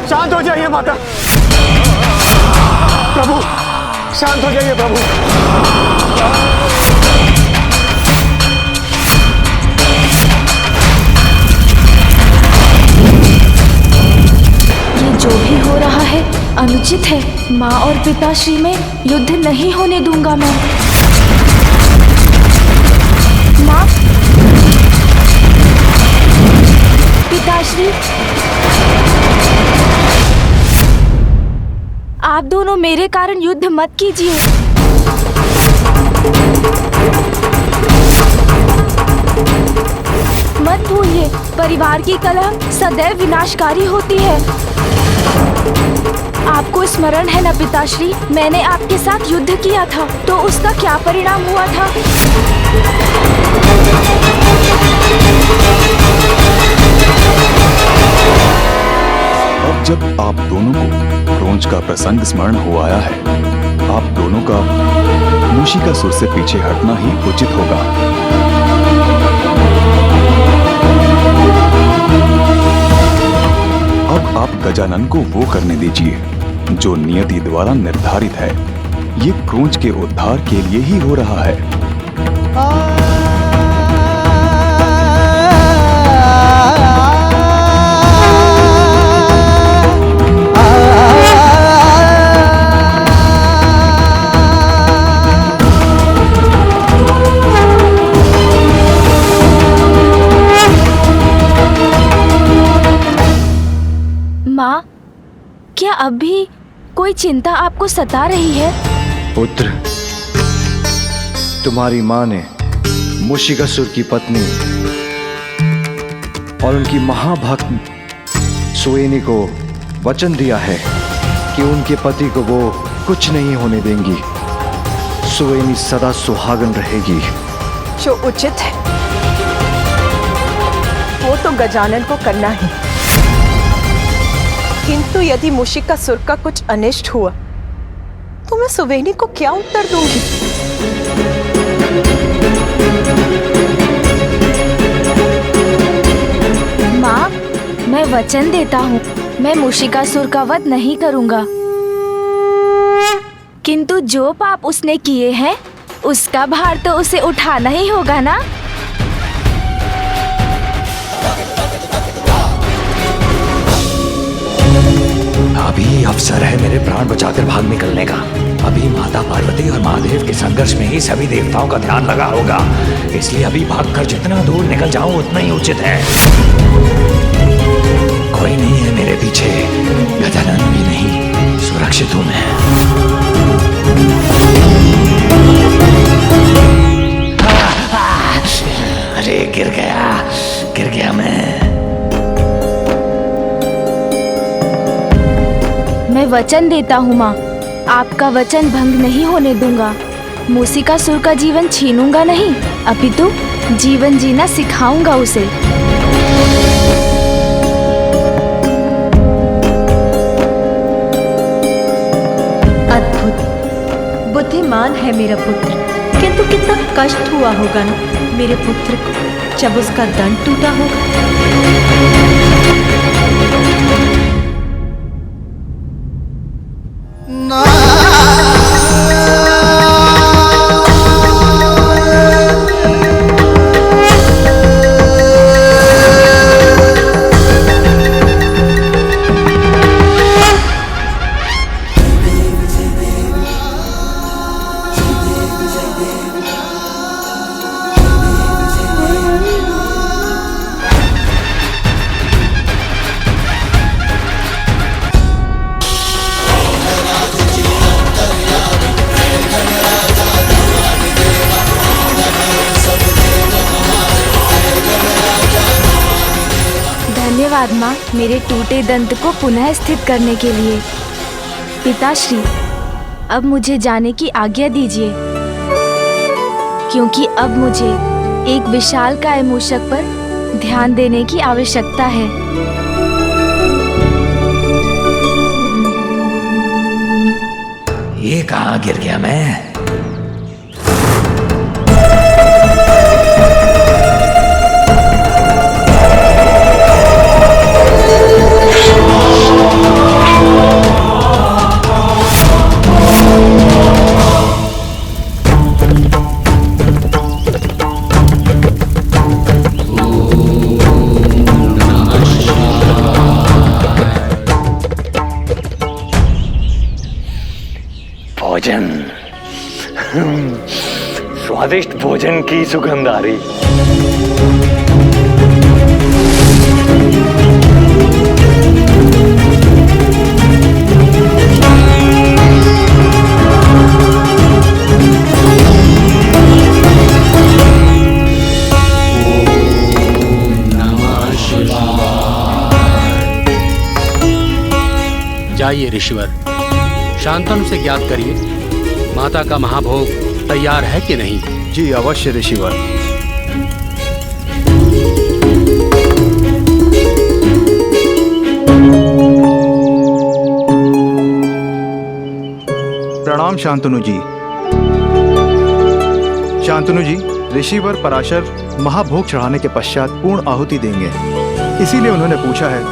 शांत हो जाइए माता। प्रभु शांत हो जाइए प्रभु। ये जो भी हो रहा है अनुचित है। माँ और पिताश्री में युद्ध नहीं होने दूंगा मैं। माँ, पिताश्री, आप दोनों मेरे कारण युद्ध मत कीजिए। मत भूलिए, परिवार की कलह सदैव विनाशकारी होती है। आपको स्मरण है न पिताश्री, मैंने आपके साथ युद्ध किया था तो उसका क्या परिणाम हुआ था? अब जब आप दोनों को क्रोंच का प्रसंग स्मरण हो आया है, आप दोनों का मूषिकासुर से पीछे हटना ही उचित होगा। अब आप गजानन को वो करने दीजिए जो नियति द्वारा निर्धारित है। ये क्रोंच के उद्धार के लिए ही हो रहा है। माँ, क्या अब भी कोई चिंता आपको सता रही है? पुत्र, तुम्हारी माँ ने मूषिकासुर की पत्नी और उनकी महाभक्त सुवेनी को वचन दिया है कि उनके पति को वो कुछ नहीं होने देंगी। सुवेनी सदा सुहागन रहेगी। जो उचित है वो तो गजानन को करना ही, किंतु यदि मूषिकासुर का कुछ अनिष्ट हुआ तो मैं सुवेनी को क्या उत्तर दूंगी? माँ, मैं वचन देता हूँ, मैं मूषिकासुर का वध नहीं करूँगा। किंतु जो पाप उसने किए हैं उसका भार तो उसे उठाना ही होगा ना। अभी अवसर है मेरे प्राण बचाकर भाग निकलने का। अभी माता पार्वती और महादेव के संघर्ष में ही सभी देवताओं का ध्यान लगा होगा, इसलिए अभी भागकर जितना दूर निकल जाऊं उतना ही उचित है। कोई नहीं है मेरे पीछे, गजानन भी नहीं, सुरक्षित हूं मैं। अरे गिर गया मैं वचन देता हूँ माँ, आपका वचन भंग नहीं होने दूंगा। मूसिकासुर का जीवन छीनूंगा नहीं, अपितु जीवन जीना सिखाऊंगा उसे। अद्भुत, बुद्धिमान है मेरा पुत्र, किंतु कितना कष्ट हुआ होगा ना मेरे पुत्र को जब उसका दंड टूटा होगा। धन्यवाद माँ, मेरे टूटे दंत को पुनः स्थित करने के लिए। पिताश्री, अब मुझे जाने की आज्ञा दीजिए, क्योंकि अब मुझे एक विशालकाय मूषक पर ध्यान देने की आवश्यकता है। ये कहाँ गिर गया मैं? भोजन, स्वादिष्ट भोजन की सुगंध आ रही। जाइए ऋषिवर, शांतनु से ज्ञात करिए माता का महाभोग तैयार है कि नहीं। जी अवश्य ऋषिवर। प्रणाम शांतनु जी। शांतनु जी, ऋषिवर पराशर महाभोग चढ़ाने के पश्चात पूर्ण आहुति देंगे, इसीलिए उन्होंने पूछा है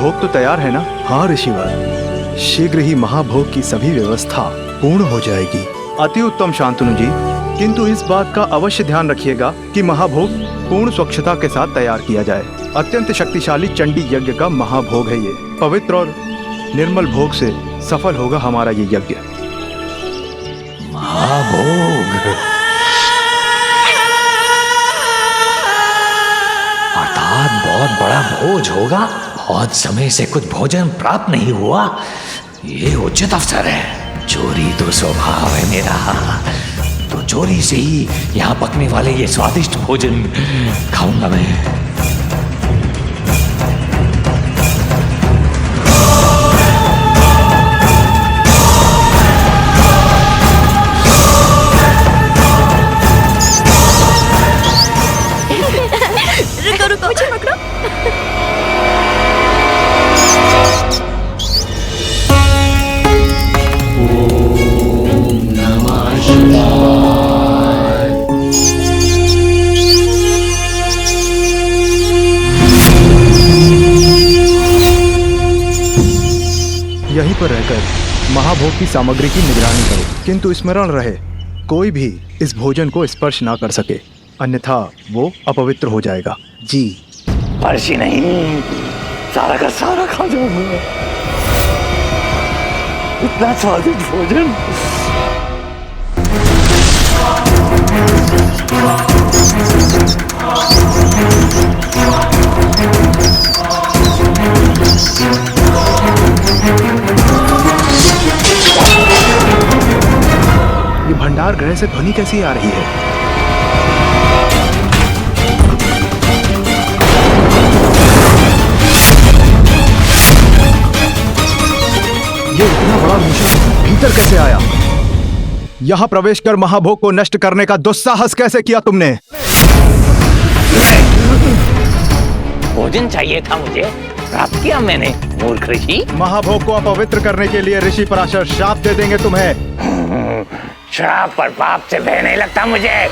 भोग तो तैयार है ना। हाँ ऋषिवर, शीघ्र ही महाभोग की सभी व्यवस्था पूर्ण हो जाएगी। अति उत्तम शांतनु जी, किंतु इस बात का अवश्य ध्यान रखिएगा कि महाभोग पूर्ण स्वच्छता के साथ तैयार किया जाए। अत्यंत शक्तिशाली चंडी यज्ञ का महाभोग है ये। पवित्र और निर्मल भोग से सफल होगा हमारा ये यज्ञ। महाभोग अर्थात बहुत बड़ा भोज होगा। बहुत समय से कुछ भोजन प्राप्त नहीं हुआ, ये उचित अवसर है। चोरी तो स्वभाव है मेरा, तो चोरी से ही यहाँ पकने वाले ये स्वादिष्ट भोजन खाऊंगा मैं। रुको, मुझे पकड़ो। यहीं पर रहकर महाभोग की सामग्री की निगरानी करो, किंतु स्मरण रहे कोई भी इस भोजन को स्पर्श ना कर सके, अन्यथा वो अपवित्र हो जाएगा। जी स्पर्श ही नहीं, सारा का सारा खा जाऊंगा। इतना स्वादिष्ट भोजन। ये भंडार गृह से ध्वनि कैसी आ रही है? ये इतना बड़ा मूषक भीतर कैसे आया? यहाँ प्रवेश कर महाभोग को नष्ट करने का दुस्साहस कैसे किया तुमने? भोजन चाहिए था मुझे, प्राप्त किया मैंने मूर्ख ऋषि। महाभोग को अपवित्र करने के लिए ऋषि पराशर श्राप दे देंगे तुम्हें। श्राप पर पाप से भय नहीं लगता मुझे।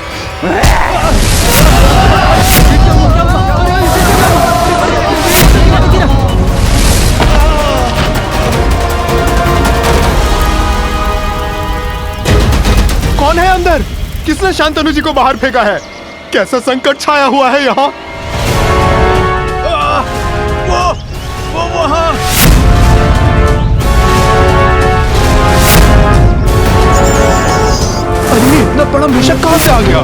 कौन है अंदर? किसने शांतनु जी को बाहर फेंका है? कैसा संकट छाया हुआ है यहाँ? वो वहाँ। अरे ये इतना बड़ा मूषक कहाँ से आ गया?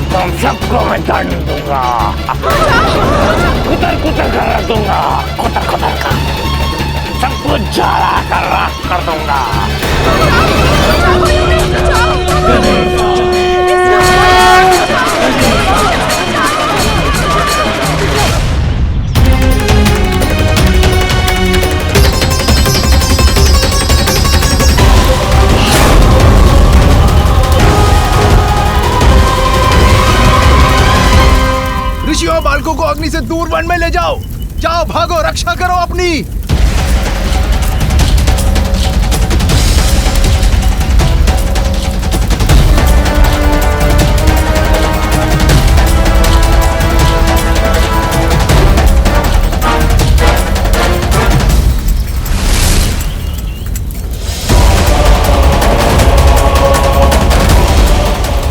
तुम सबको मैं दंड दूंगा, कुतर कुतर कर रख दूंगा, कुतर कुतर कर सबको जला कर राख कर दूंगा। ऋषियों, बालकों को अग्नि से दूर वन में ले जाओ। जाओ, भागो, रक्षा करो अपनी।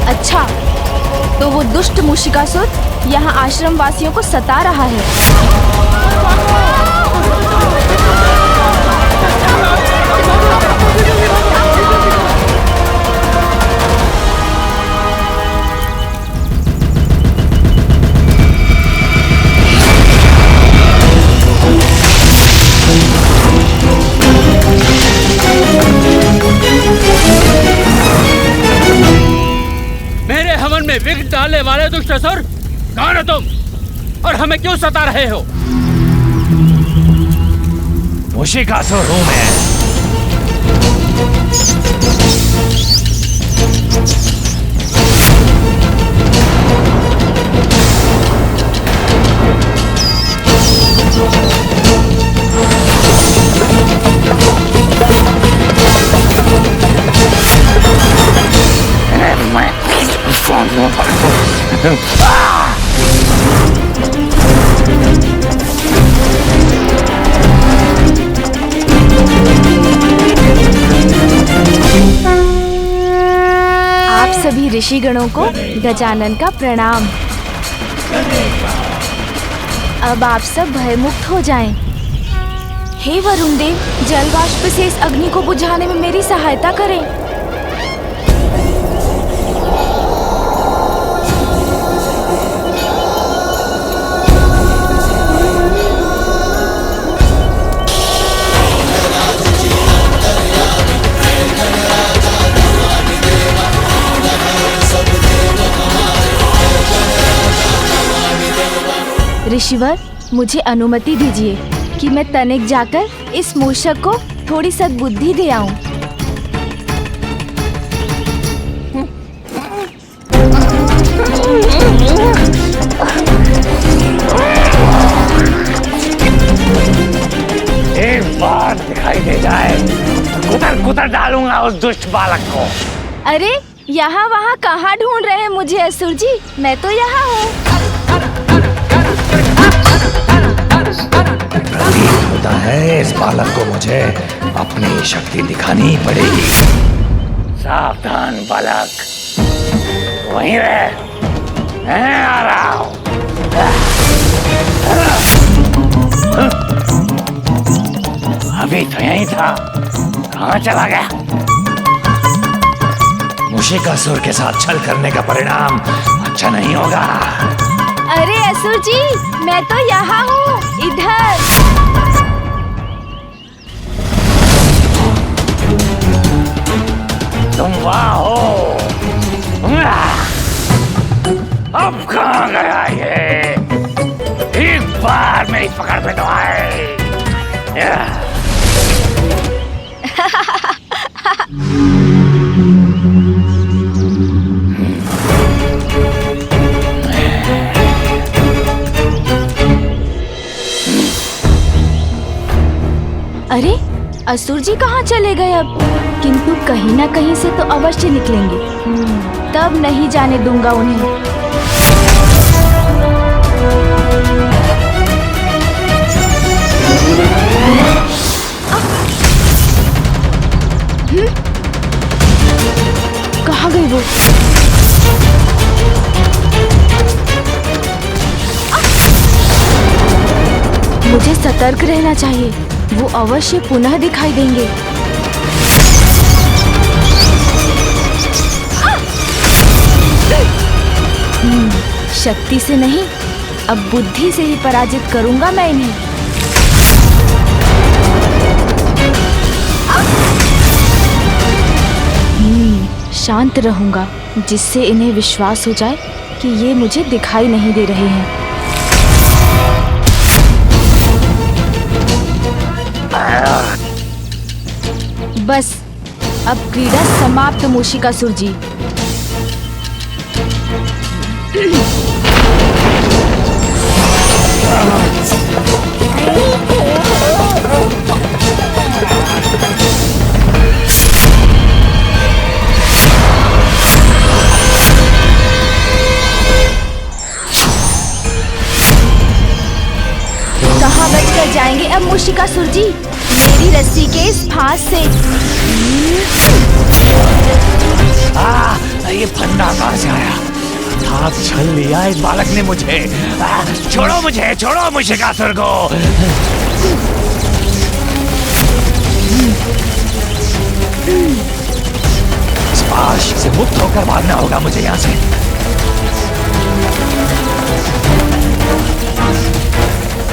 अच्छा, तो वो दुष्ट मूषिकासुर यहाँ आश्रम वासियों को सता रहा है। मेरे हवन में विघ्न डालने वाले दुष्ट असुर, कौन हो तुम और हमें क्यों सता रहे हो? मूषिकासुर हूं मैं। आप सभी ऋषिगणों को गजानन का प्रणाम। अब आप सब भयमुक्त हो जाएं। हे वरुण देव, जलवाष्प से इस अग्नि को बुझाने में मेरी सहायता करें। ऋषिवर, मुझे अनुमति दीजिए कि मैं तनिक जाकर इस मूषक को थोड़ी सद्बुद्धि दे आऊं। बार दिखाई दे जाए तो कुतर कुतर डालूंगा उस दुष्ट बालक को। अरे यहाँ वहाँ कहाँ ढूंढ रहे हैं मुझे असुर जी? मैं तो यहाँ हूँ। प्रतीत होता है इस बालक को मुझे अपनी शक्ति दिखानी ही पड़ेगी। सावधान बालक, वहीं रह, मैं आ रहा हूँ। अभी तो यहीं था, कहाँ चला गया? मुशिकासुर के साथ छल करने का परिणाम अच्छा नहीं होगा। अरे असुर जी, मैं तो यहाँ हूँ, इधर। तुम वहाँ हो? अब कहाँ गया ये? एक बार मेरी पकड़ में तो आए। अरे असुर जी कहाँ चले गए अब? किंतु कहीं ना कहीं से तो अवश्य निकलेंगे। तब नहीं जाने दूंगा उन्हें। कहाँ गए वो? मुझे सतर्क रहना चाहिए, वो अवश्य पुनः दिखाई देंगे। शक्ति से नहीं, अब बुद्धि से ही पराजित करूंगा मैं इन्हें। शांत रहूंगा, जिससे इन्हें विश्वास हो जाए कि ये मुझे दिखाई नहीं दे रहे हैं। बस अब क्रीड़ा समाप्त मूषिकासुर जी। कहाँ बचकर जाएंगे अब मूषिकासुर जी मेरी रस्सी के इस फांस से? ये फंदा कहाँ से आया? हाथ छल लिया इस बालक ने मुझे। छोड़ो मुझे, छोड़ो मूषिकासुर को। स्पर्श से मुक्त होकर भागना होगा मुझे यहाँ से।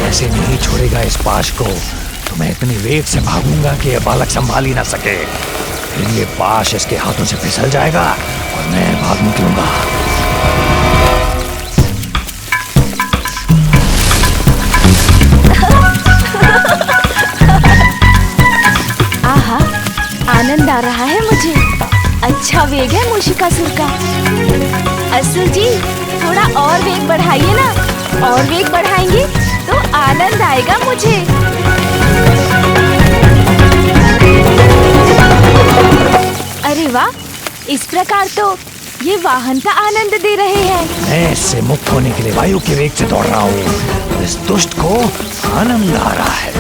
ऐसे नहीं छोड़ेगा इस पाश को, तो मैं इतनी वेग से भागूंगा कि यह बालक संभाल ही ना सके। फिर ये पाश इसके हाथों से फिसल जाएगा और मैं भाग निकलूंगा। आहा, आनंद आ रहा है मुझे। अच्छा वेग है मूषिकासुर का। असुर जी, थोड़ा और वेग बढ़ाइए ना। और वेग बढ़ाएंगे तो आनंद आएगा मुझे। अरे वाह, इस प्रकार तो ये वाहन का आनंद दे रहे हैं। मैं इससे मुक्त होने के लिए वायु के वेग से दौड़ रहा हूँ। इस दुष्ट को आनंद आ रहा है।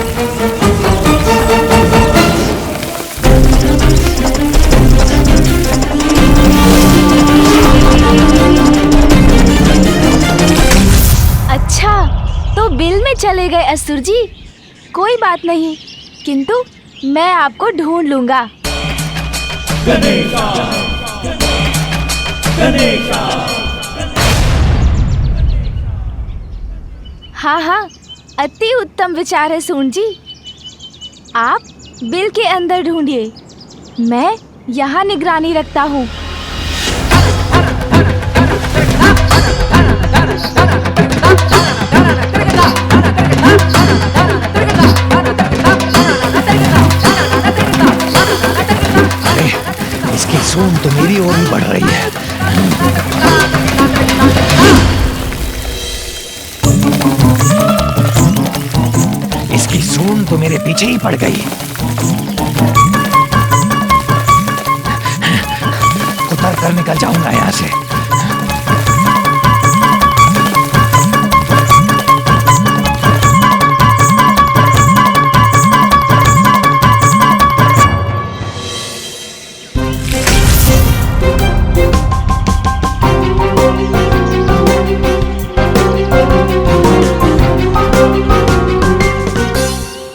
अच्छा, तो बिल में चले गए असुर जी। कोई बात नहीं, किंतु मैं आपको ढूंढ लूंगा। हाँ हाँ, अति उत्तम विचार है सून जी। आप बिल के अंदर ढूंढिए, मैं यहाँ निगरानी रखता हूँ। इसकी सूंड तो मेरी ओर ही बढ़ रही है। इसकी सूंड तो मेरे पीछे ही पड़ गई। उतर कर निकल जाऊंगा यहाँ से।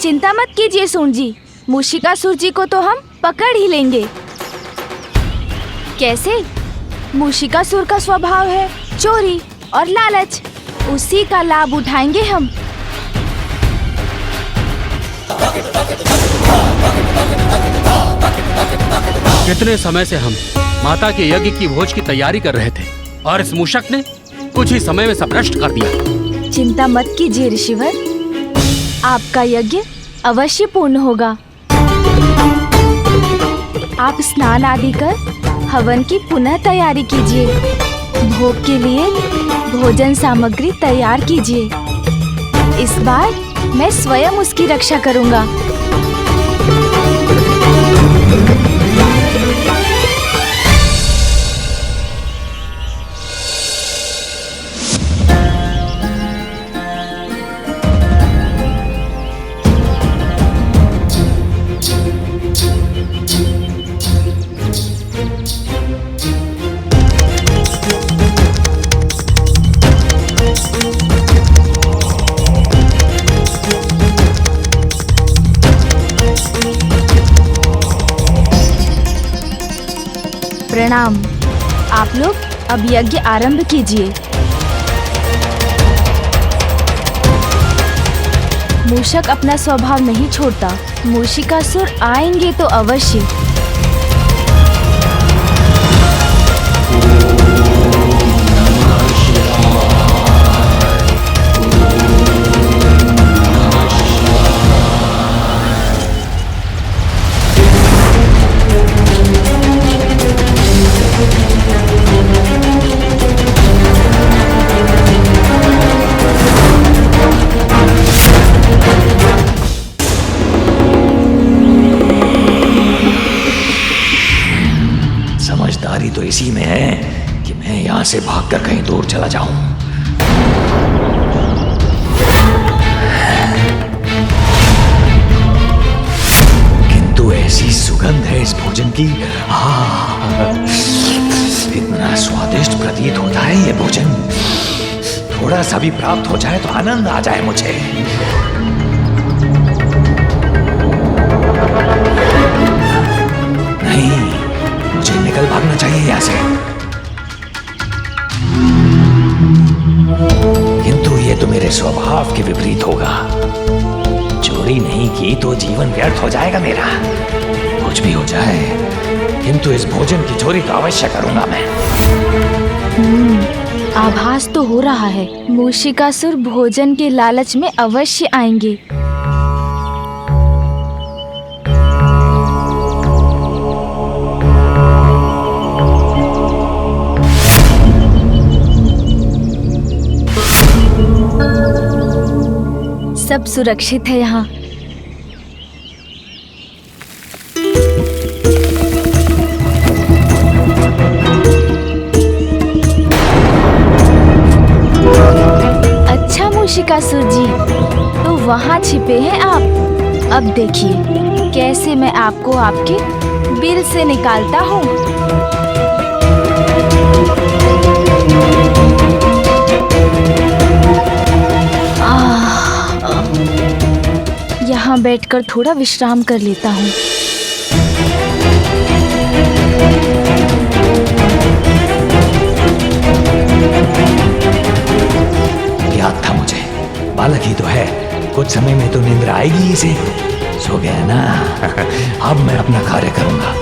चिंता मत कीजिए सून जी, मूषिकासुर जी को तो हम पकड़ ही लेंगे। कैसे? मूषिकासुर का स्वभाव है चोरी और लालच, उसी का लाभ उठाएंगे हम। कितने समय से हम माता के यज्ञ की भोज की तैयारी कर रहे थे और इस मूषक ने कुछ ही समय में सब नष्ट कर दिया। चिंता मत कीजिए ऋषिवर, आपका यज्ञ अवश्य पूर्ण होगा। आप स्नान आदि कर हवन की पुनः तैयारी कीजिए। भोग के लिए भोजन सामग्री तैयार कीजिए। इस बार मैं स्वयं उसकी रक्षा करूंगा। प्रणाम। आप लोग अब यज्ञ आरंभ कीजिए। मूषक अपना स्वभाव नहीं छोड़ता, मूषिकासुर आएंगे तो अवश्य। समझदारी तो इसी में है कि मैं यहाँ से भागकर कहीं दूर चला जाऊं। किंतु ऐसी सुगंध है इस भोजन की, इतना स्वादिष्ट प्रतीत होता है ये भोजन। थोड़ा सा भी प्राप्त हो जाए तो आनंद आ जाए मुझे। नहीं, मुझे निकल भागना चाहिए यहाँ से। किंतु ये तो मेरे स्वभाव के विपरीत होगा। चोरी नहीं की तो जीवन व्यर्थ हो जाएगा मेरा। कुछ भी हो जाए, किंतु इस भोजन की चोरी तो अवश्य करूंगा मैं। आभास तो हो रहा है मूषिकासुर भोजन के लालच में अवश्य आएंगे। सब सुरक्षित है यहाँ। अच्छा मूषिकासुर जी, तो वहाँ छिपे हैं आप। अब देखिए कैसे मैं आपको आपके बिल से निकालता हूँ। यहाँ बैठकर थोड़ा विश्राम कर लेता हूँ। याद था मुझे, बालक ही तो है, कुछ समय में तो नींद आएगी इसे। सो गया ना। अब मैं अपना कार्य करूंगा।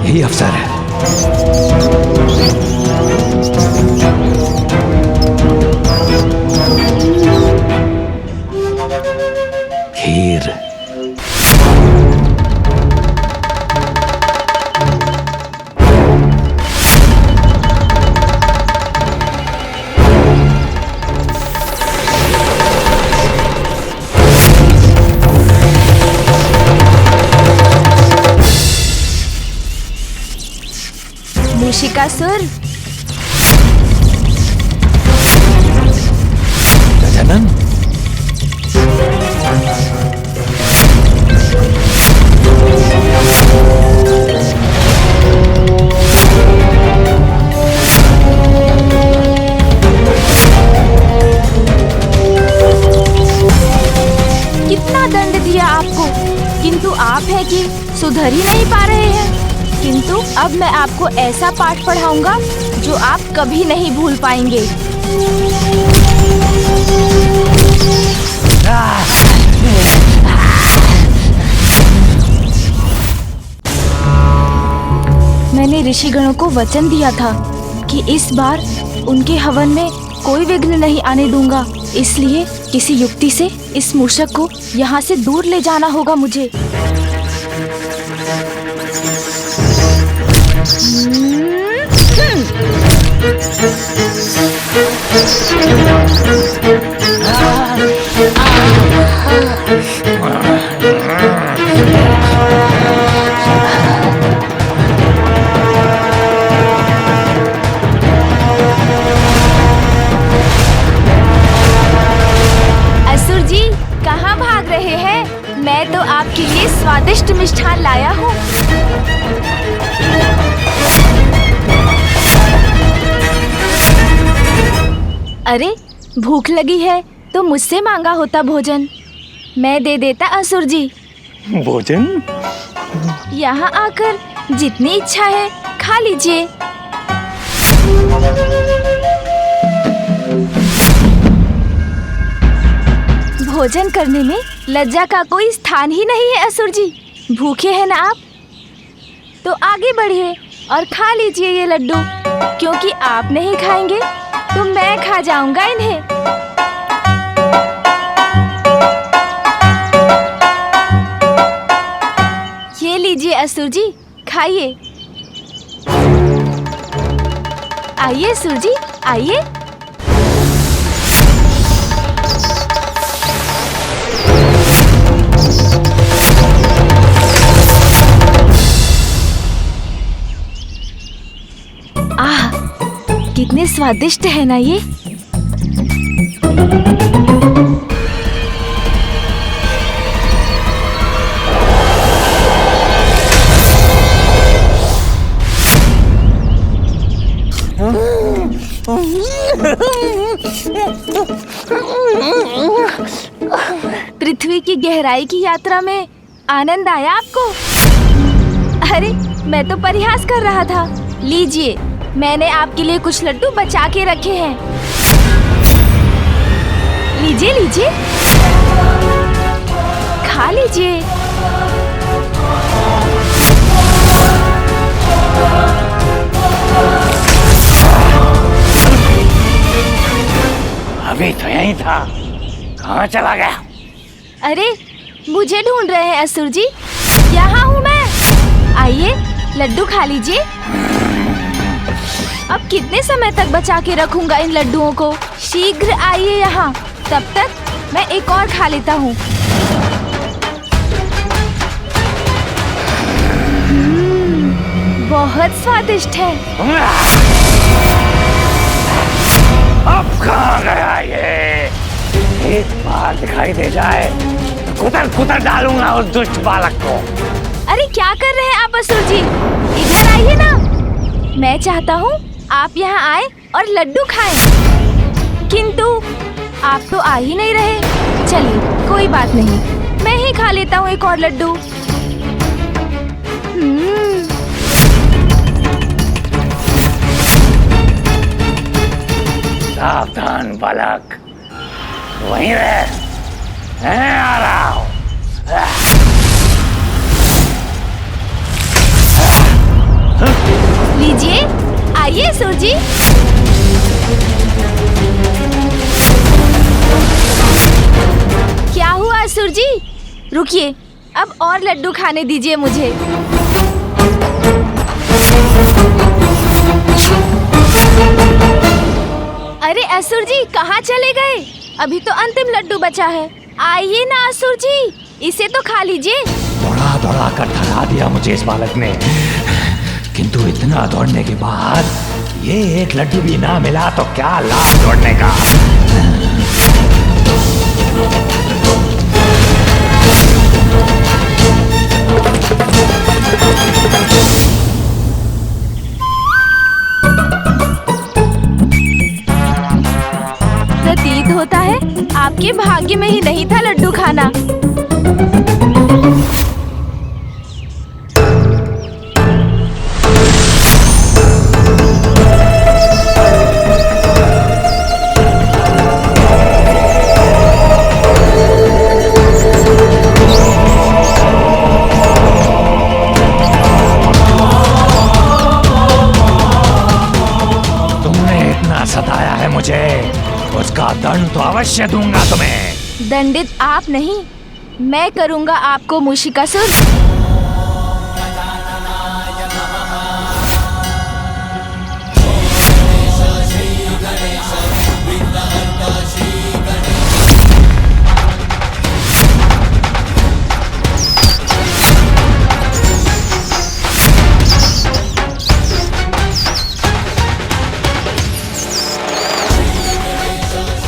यही अवसर है। खीर। मूषिकासुर, गजानन, कितना दंड दिया आपको, किंतु आप है कि सुधर ही नहीं पा रहे हैं। किंतु अब मैं आपको ऐसा पाठ पढ़ाऊंगा जो आप कभी नहीं भूल पाएंगे। मैंने ऋषिगणों को वचन दिया था कि इस बार उनके हवन में कोई विघ्न नहीं आने दूंगा, इसलिए किसी युक्ति से इस मूषक को यहाँ से दूर ले जाना होगा मुझे। असुर जी, कहाँ भाग रहे हैं? मैं तो आपके लिए स्वादिष्ट मिष्ठान लाया हूँ। अरे, भूख लगी है तो मुझसे मांगा होता भोजन, मैं दे देता असुर जी। भोजन? यहाँ आकर जितनी इच्छा है खा लीजिए। भोजन करने में लज्जा का कोई स्थान ही नहीं है असुर जी। भूखे हैं ना आप? तो आगे बढ़िए और खा लीजिए ये लड्डू, क्योंकि आप नहीं खाएंगे तो मैं खा जाऊंगा इन्हें। ये लीजिए असुर जी, खाइए। आइए असुर जी, आइए। आह, कितने स्वादिष्ट है ना ये। पृथ्वी की गहराई की यात्रा में आनंद आया आपको? अरे, मैं तो परिहास कर रहा था। लीजिए, मैंने आपके लिए कुछ लड्डू बचा के रखे हैं। लीजिए लीजिए, खा लीजिए। अभी तो यहीं था, कहाँ चला गया? अरे, मुझे ढूंढ रहे हैं असुर जी? यहाँ हूँ मैं। आइए, लड्डू खा लीजिए। अब कितने समय तक बचा के रखूंगा इन लड्डुओं को? शीघ्र आइए यहाँ, तब तक मैं एक और खा लेता हूँ। बहुत स्वादिष्ट है। अब कहाँ गया ये? एक बार दिखाई दे जाए तो कुतर कुतर डालूंगा उस दुष्ट बालक को। अरे, क्या कर रहे हैं आप असुर जी? इधर आइए ना। मैं चाहता हूँ आप यहाँ आए और लड्डू खाएं, किंतु आप तो आ ही नहीं रहे। चलिए, कोई बात नहीं, मैं ही खा लेता हूँ एक और लड्डू। सावधान बालक, वहीं रह, मैं आ रहा हूँ। जी। क्या हुआ असुर जी? रुकिए, अब और लड्डू खाने दीजिए मुझे। अरे असुर जी कहाँ चले गए? अभी तो अंतिम लड्डू बचा है। आइए ना असुर जी, इसे तो खा लीजिए। दौड़ा दौड़ा कर थका दिया मुझे इस बालक ने, किंतु इतना दौड़ने के बाद ये एक लड्डू भी ना मिला तो क्या लाभ दौड़ने का। प्रतीत होता है आपके भाग्य में ही नहीं था लड्डू खाना। तुमने इतना सताया है मुझे, उसका दंड तो अवश्य दूंगा तुम्हें। दंडित आप नहीं, मैं करूंगा आपको मूषिकासुर।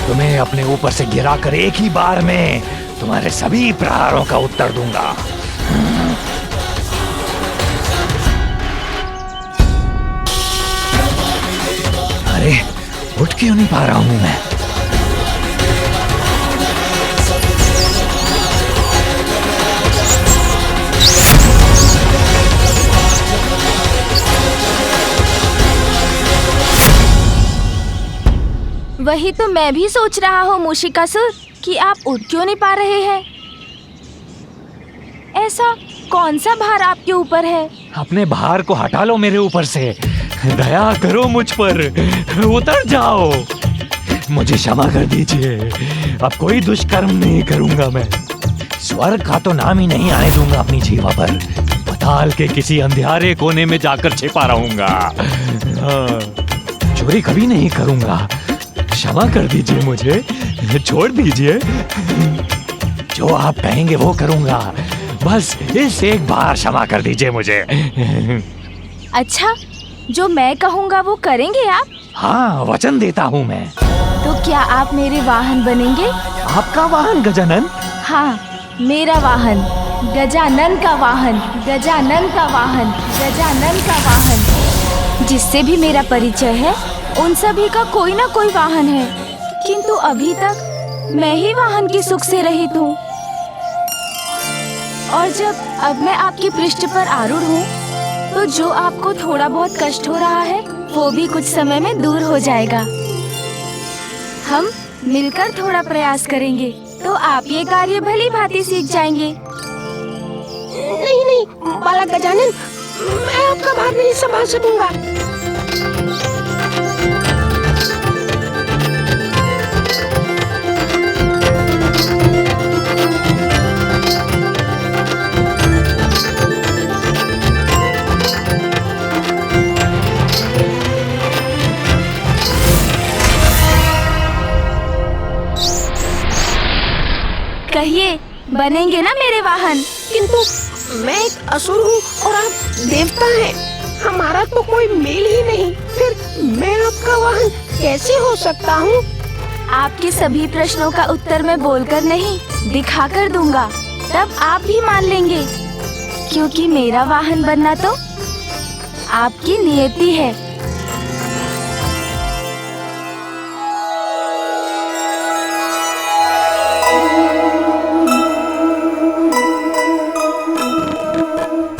तुम्हें अपने ऊपर से गिराकर एक ही बार में तुम्हारे सभी प्रहारों का उत्तर दूंगा। अरे उठ क्यों नहीं पा रहा हूं मैं? वही तो मैं भी सोच रहा हूँ मूषिकासुर कि आप उठ क्यों नहीं पा रहे हैं। ऐसा कौन सा भार आपके ऊपर है? अपने भार को हटा लो मेरे ऊपर से, दया करो मुझ पर, उतर जाओ। मुझे क्षमा कर दीजिए, अब कोई दुष्कर्म नहीं करूंगा मैं। स्वर्ग का तो नाम ही नहीं आने दूंगा अपनी जीवा पर, पाताल के किसी अंधियारे कोने में जाकर छिपा रहूंगा। चोरी कभी नहीं करूंगा, क्षमा कर दीजिए मुझे, छोड़ दीजिए। जो आप कहेंगे वो करूंगा, बस इस एक बार क्षमा कर दीजिए मुझे। अच्छा, जो मैं कहूँगा वो करेंगे आप? हाँ, वचन देता हूँ मैं। तो क्या आप मेरे वाहन बनेंगे? आपका वाहन गजानन? हाँ, मेरा वाहन, गजानन का वाहन, गजानन का वाहन, गजानन का वाहन। जिससे भी मेरा परिचय है उन सभी का कोई ना कोई वाहन है, किंतु अभी तक मैं ही वाहन की सुख से रहित हूँ। और जब अब मैं आपके पृष्ठ पर आरूढ़ हूँ तो जो आपको थोड़ा बहुत कष्ट हो रहा है वो भी कुछ समय में दूर हो जाएगा। हम मिलकर थोड़ा प्रयास करेंगे तो आप ये कार्य भली भांति सीख जाएंगे। नहीं नहीं बालक गजानन, मैं आपका भार नहीं संभाल सकूंगा। कहिए, बनेंगे ना मेरे वाहन? किंतु मैं एक असुर हूँ और आप देवता हैं, हमारा तो कोई मेल ही नहीं, फिर मैं आपका वाहन कैसे हो सकता हूँ? आपके सभी प्रश्नों का उत्तर मैं बोलकर नहीं, दिखाकर दूंगा, तब आप भी मान लेंगे, क्योंकि मेरा वाहन बनना तो आपकी नियति है।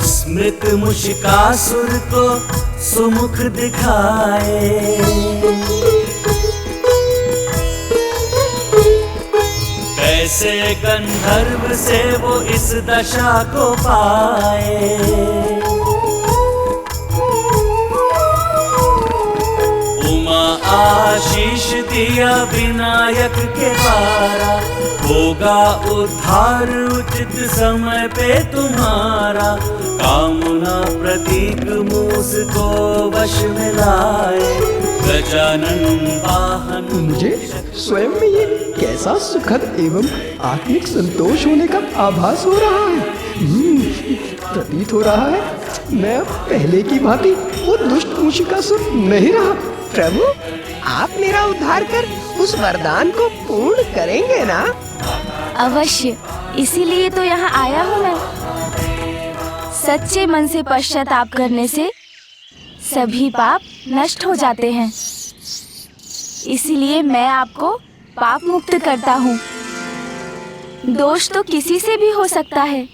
स्मृत मुशिकासुर को सुमुख दिखाए, कैसे गंधर्व से वो इस दशा को पाए। आशीष दिया विनायक के द्वारा, होगा उद्धार उचित समय पे तुम्हारा। कामना प्रतीक मूस को वश में लाए, गजानन वाहन। मुझे स्वयं में ये कैसा सुखद एवं आत्मिक संतोष होने का आभास हो रहा है। प्रतीत हो रहा है मैं अब पहले की भांति वो दुष्ट मूषिकासुर नहीं रहा। प्रभु, आप मेरा उद्धार कर उस वरदान को पूर्ण करेंगे ना? अवश्य, इसीलिए तो यहाँ आया हूँ मैं। सच्चे मन से पश्चाताप करने से सभी पाप नष्ट हो जाते हैं। इसीलिए मैं आपको पाप मुक्त करता हूँ। दोष तो किसी से भी हो सकता है,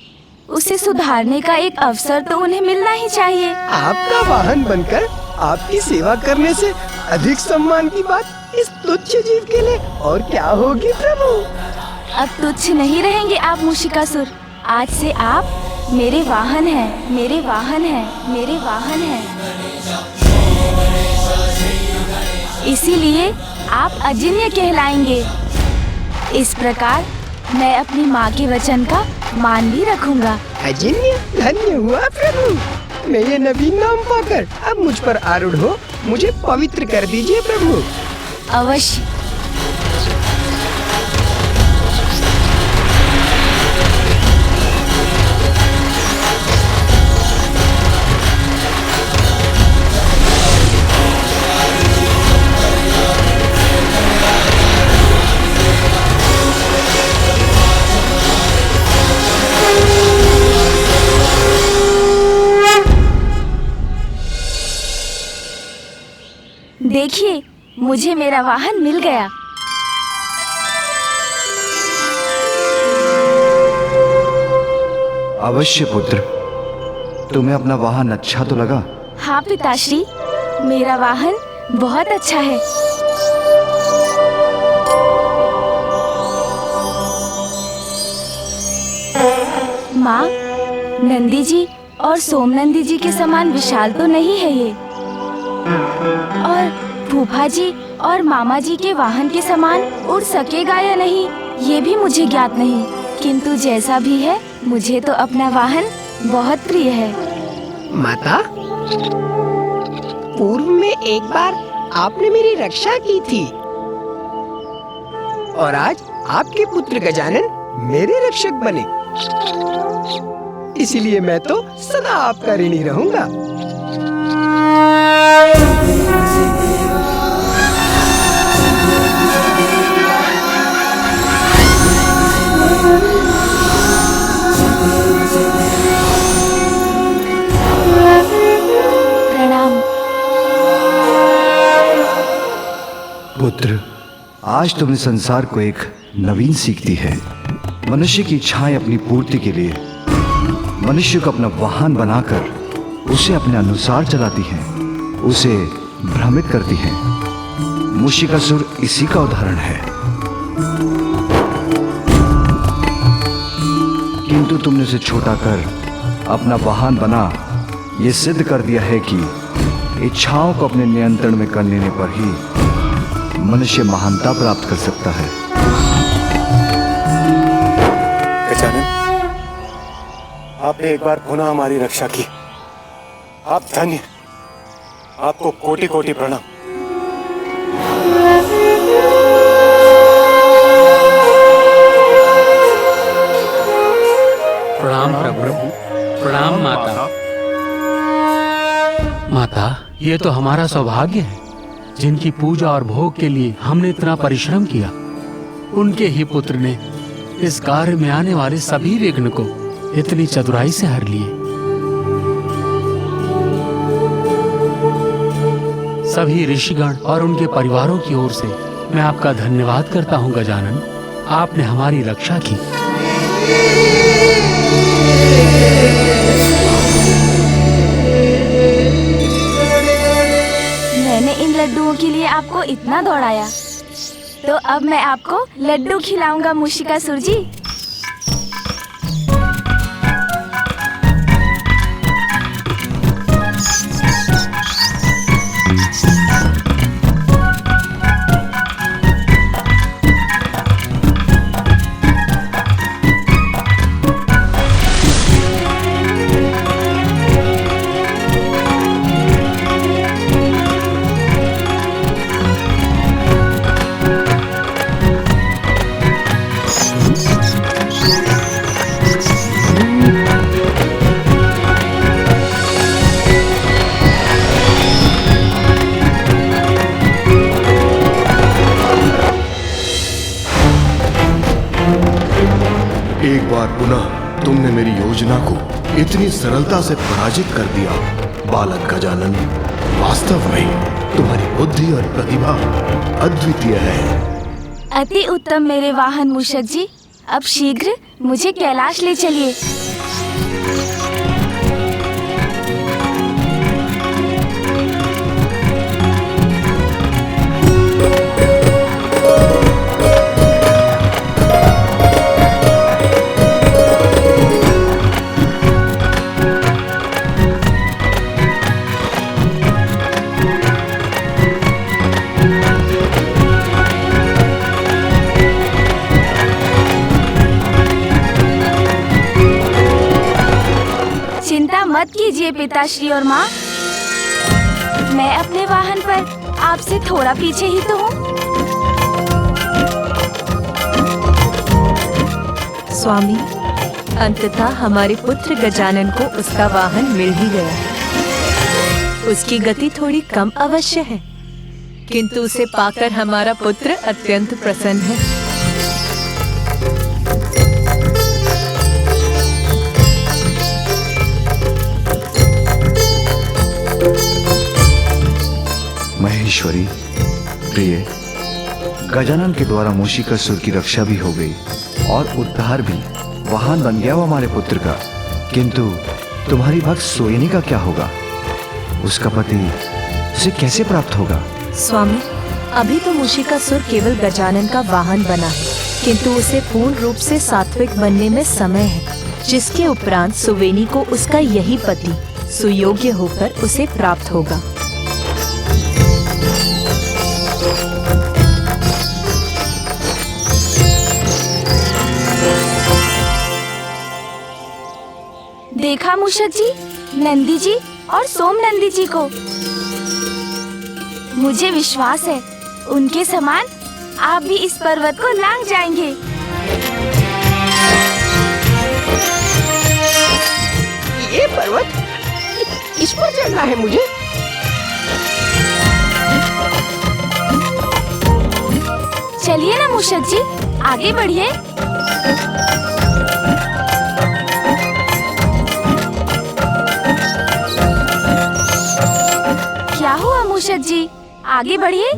उसे सुधारने का एक अवसर तो उन्हें मिलना ही चाहिए। आपका वाहन बनकर आपकी सेवा करने से अधिक सम्मान की बात इस तुच्छ जीव के लिए और क्या होगी प्रभु? अब तुच्छ नहीं रहेंगे आप मूषिकासुर। आज से आप मेरे वाहन हैं, मेरे वाहन हैं, मेरे वाहन हैं। इसीलिए आप अजिन्य कहलाएंगे। इस प्रकार मैं अपनी माँ के वचन का मान भी रखूंगा। अजिन्य? धन्य हुआ प्रभु। मैं ये नवीन नाम पाकर अब मुझ पर आरूढ़ हो मुझे पवित्र कर दीजिए प्रभु। अवश्य। देखिए, मुझे मेरा वाहन मिल गया। अवश्य पुत्र, तुम्हें अपना वाहन अच्छा तो लगा? हाँ पिताश्री, मेरा वाहन बहुत अच्छा है। माँ, नंदी जी और सोमनंदी जी के समान विशाल तो नहीं है ये, और फूफा जी और मामा जी के वाहन के समान उड़ सकेगा या नहीं ये भी मुझे ज्ञात नहीं। किंतु जैसा भी है, मुझे तो अपना वाहन बहुत प्रिय है। माता, पूर्व में एक बार आपने मेरी रक्षा की थी और आज आपके पुत्र गजानन मेरे रक्षक बने। इसीलिए मैं तो सदा आपका ऋणी रहूंगा। प्रणाम। पुत्र, आज तुमने संसार को एक नवीन सीख दी है। मनुष्य की इच्छाएं अपनी पूर्ति के लिए मनुष्य को अपना वाहन बनाकर उसे अपने अनुसार चलाती हैं, उसे भ्रमित करती हैं। मूषिकासुर इसी का उदाहरण है। किंतु तुमने उसे छोटा कर अपना वाहन बना ये सिद्ध कर दिया है कि इच्छाओं को अपने नियंत्रण में कर लेने पर ही मनुष्य महानता प्राप्त कर सकता है। गजानन, आपने एक बार पुनः हमारी रक्षा की। आप धन्य। आपको कोटि कोटि प्रणाम। प्रणाम प्रभु, प्रणाम माता। माता, ये तो हमारा सौभाग्य है जिनकी पूजा और भोग के लिए हमने इतना परिश्रम किया। उनके ही पुत्र ने इस कार्य में आने वाले सभी विघ्न को इतनी चतुराई से हर लिए। सभी ऋषिगण और उनके परिवारों की ओर से मैं आपका धन्यवाद करता हूँ गजानन। आपने हमारी रक्षा की। मैंने इन लड्डुओं के लिए आपको इतना दौड़ाया, तो अब मैं आपको लड्डू खिलाऊंगा मूषिकासुर जी। तुमने मेरी योजना को इतनी सरलता से पराजित कर दिया। बालक गजानन, वास्तव में तुम्हारी बुद्धि और प्रतिभा अद्वितीय है। अति उत्तम मेरे वाहन मूषक जी। अब शीघ्र मुझे कैलाश ले चलिए। मत कीजिए पिताश्री और माँ, मैं अपने वाहन पर आपसे थोड़ा पीछे ही तो हूँ। स्वामी, अंततः हमारे पुत्र गजानन को उसका वाहन मिल ही गया। उसकी गति थोड़ी कम अवश्य है, किंतु उसे पाकर हमारा पुत्र अत्यंत प्रसन्न है। महेश्वरी, प्रिय, गजानन के द्वारा मूषिकासुर की रक्षा भी हो गई और उद्धार भी। वाहन बन गया वो हमारे पुत्र का। किंतु तुम्हारी भक्त सोयनी का क्या होगा? उसका पति उसे कैसे प्राप्त होगा? स्वामी, अभी तो मूषिकासुर केवल गजानन का वाहन बना है, किंतु उसे पूर्ण रूप से सात्विक बनने में समय है, जिसके उपरांत सुवेनी को उसका यही पति सुयोग्य होकर उसे प्राप्त होगा। देखा मूषक जी, नंदी जी और सोम नंदी जी को। मुझे विश्वास है उनके समान आप भी इस पर्वत को लांघ जाएंगे। ये पर्वत, इस पर चढ़ना है मुझे? चलिए ना मूषक जी, आगे बढ़िए। क्या हुआ मूषक जी, आगे बढ़िए।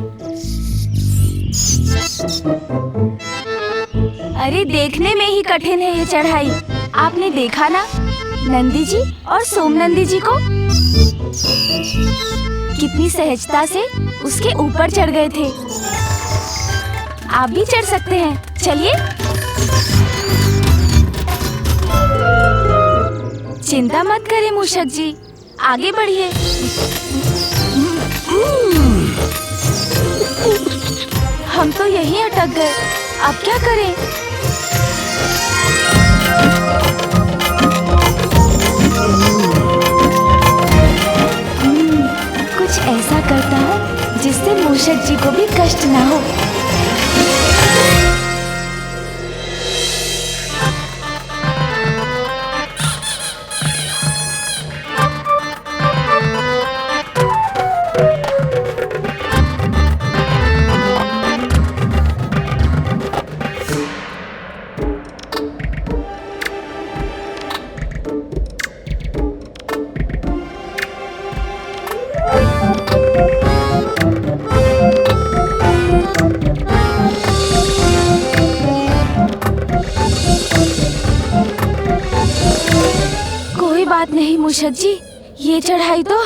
अरे देखने में ही कठिन है ये चढ़ाई। आपने देखा ना नंदी जी और सोम नंदी जी को, कितनी सहजता से उसके ऊपर चढ़ गए थे। आप भी चढ़ सकते हैं, चलिए। चिंता मत करें मूषक जी, आगे बढ़िए। हम तो यहीं अटक गए, अब क्या करें? कुछ ऐसा करता हूँ जिससे मूषक जी को भी कष्ट ना हो। बात नहीं मूषक जी, ये चढ़ाई तो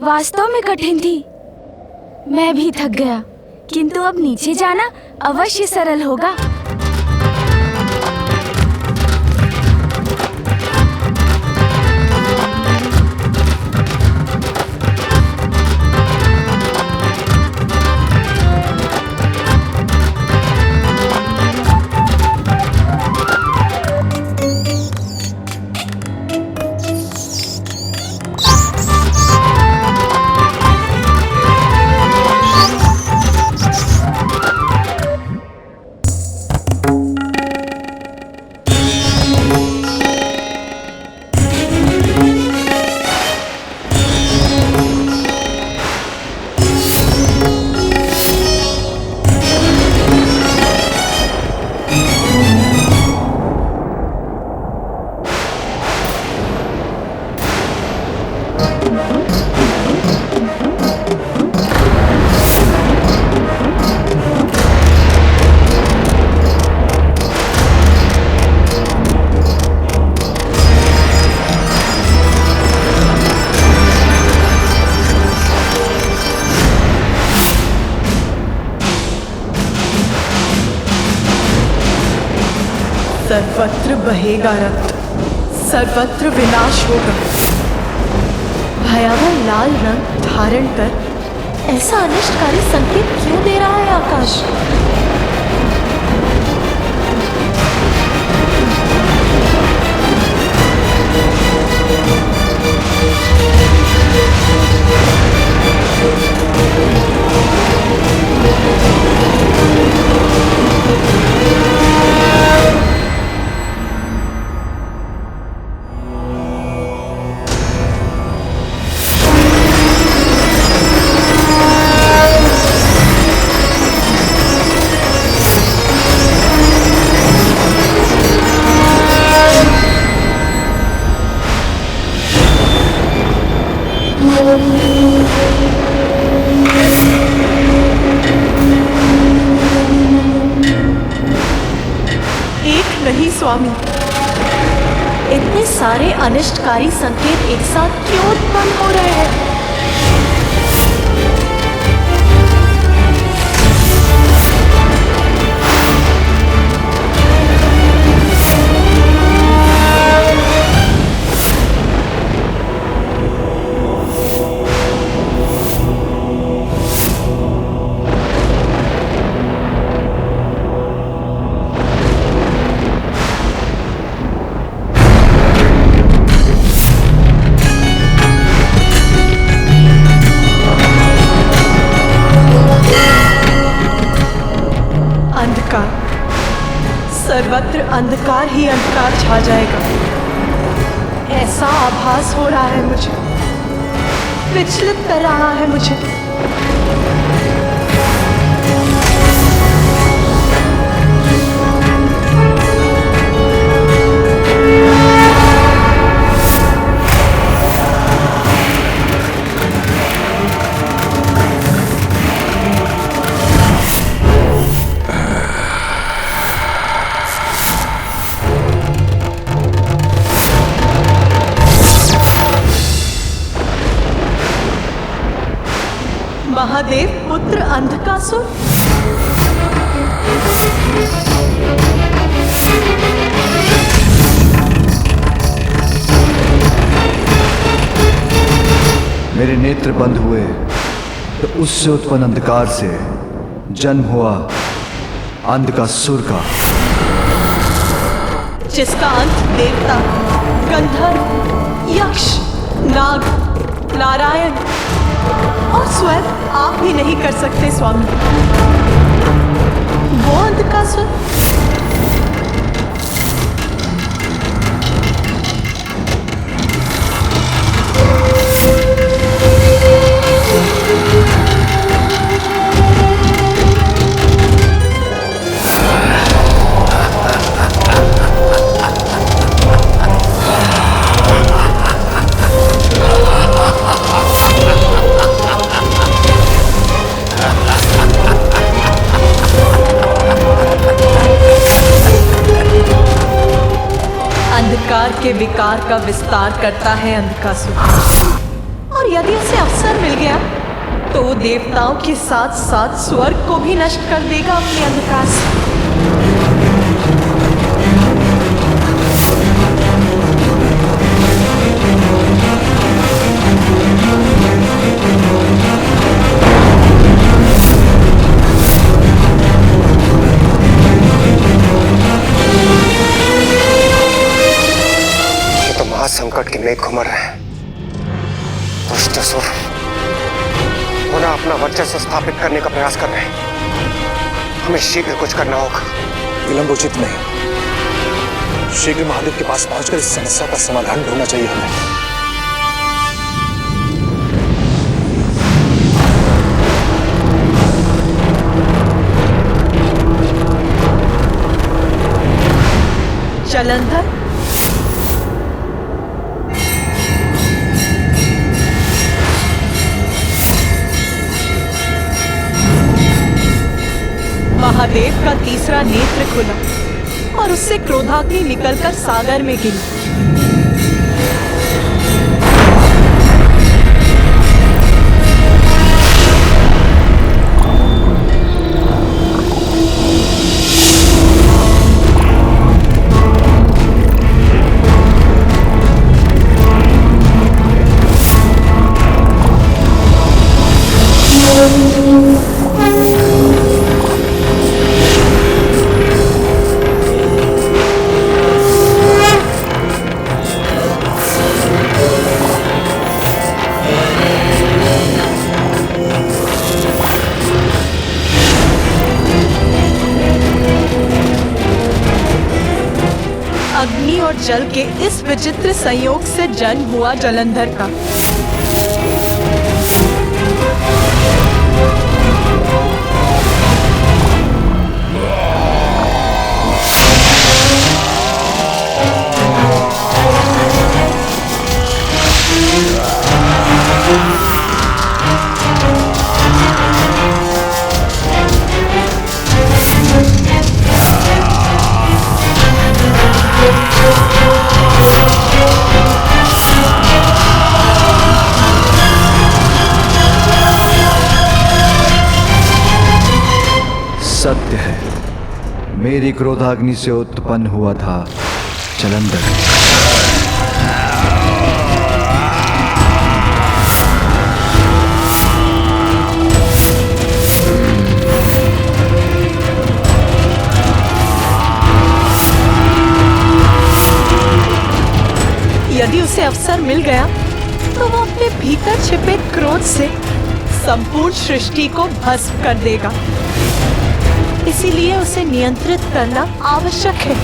वास्तव में कठिन थी। मैं भी थक गया, किंतु अब नीचे जाना अवश्य सरल होगा। सर्वत्र बहेगा रक्त, सर्वत्र विनाश होगा। भयावह लाल रंग धारण कर ऐसा अनिष्टकारी संकेत क्यों दे रहा है आकाश? नहीं स्वामी, इतने सारे अनिष्टकारी संकेत एक साथ क्यों उत्पन्न हो रहे हैं? सर्वत्र अंधकार ही अंधकार छा जाएगा, ऐसा आभास हो रहा है मुझे, विचलित कर रहा है मुझे। महादेव पुत्र अंधकासुर, मेरे नेत्र बंद हुए तो उससे उत्पन्न अंधकार से जन्म हुआ अंधकासुर का, जिसका अंत देवता, गंधर्व, यक्ष, नाग, नारायण और स्वयं आप भी नहीं कर सकते स्वामी। वो अंधकासुर अंधकार के विकार का विस्तार करता है अंधकासुर, और यदि उसे अवसर मिल गया तो वो देवताओं के साथ साथ स्वर्ग को भी नष्ट कर देगा अपने अंधकार से। संकट की मेघ घुमर रहे हैं। दुष्ट असुर पुनः अपना वर्चस्व स्थापित करने का प्रयास कर रहे हैं। हमें शीघ्र कुछ करना होगा। विलंब उचित नहीं, शीघ्र महादेव के पास पहुंचकर इस समस्या का समाधान ढूंढना चाहिए हमें। जलंधर, महादेव का तीसरा नेत्र खुला और उससे क्रोधाग्नि निकलकर सागर में गिरी। जल के इस विचित्र संयोग से जन्म हुआ जलंधर का। सत्य है, मेरी क्रोधाग्नि से उत्पन्न हुआ था जलंधर। यदि उसे अवसर मिल गया तो वो अपने भीतर छिपे क्रोध से संपूर्ण सृष्टि को भस्म कर देगा। इसीलिए उसे नियंत्रित करना आवश्यक है।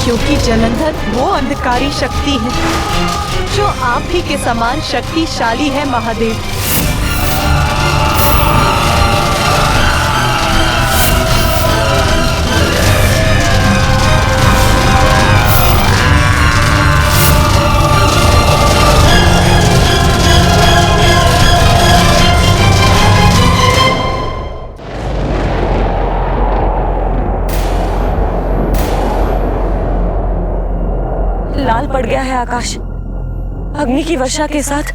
क्योंकि जलंधर वो अंधकारी शक्ति है जो आप ही के समान शक्तिशाली है महादेव। लाल पड़ गया है आकाश। अग्नि की वर्षा के साथ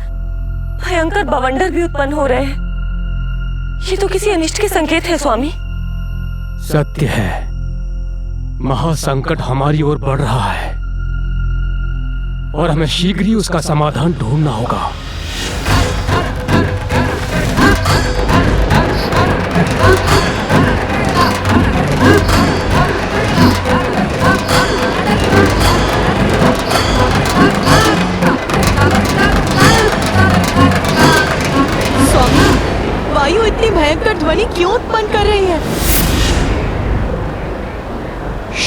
भयंकर बवंडर भी उत्पन्न हो रहे हैं। ये तो किसी अनिष्ट के संकेत है स्वामी। सत्य है, महासंकट हमारी ओर बढ़ रहा है और हमें शीघ्र ही उसका समाधान ढूंढना होगा। वायु इतनी भयंकर ध्वनि क्यों उत्पन्न कर रही है?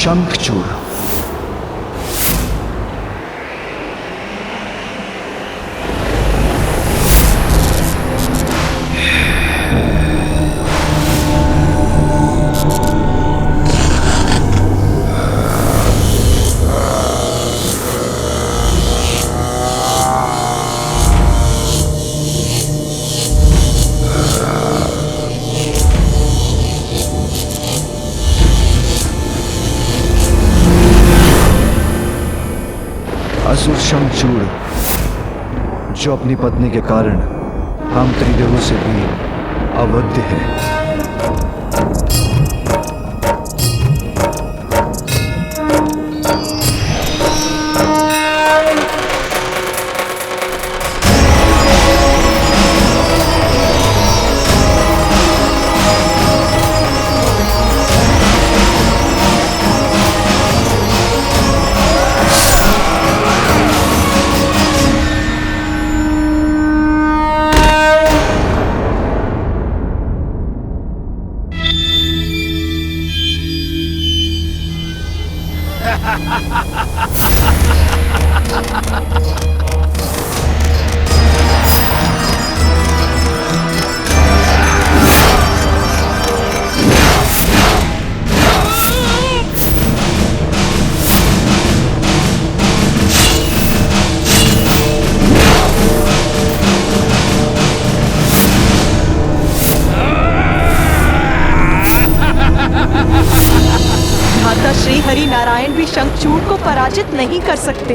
शंखचूड़। असुर शंखचूड़, जो अपनी पत्नी के कारण हम त्रिदेवों से भी अवध्य है। श्री हरि नारायण भी शंखचूड़ को पराजित नहीं कर सकते,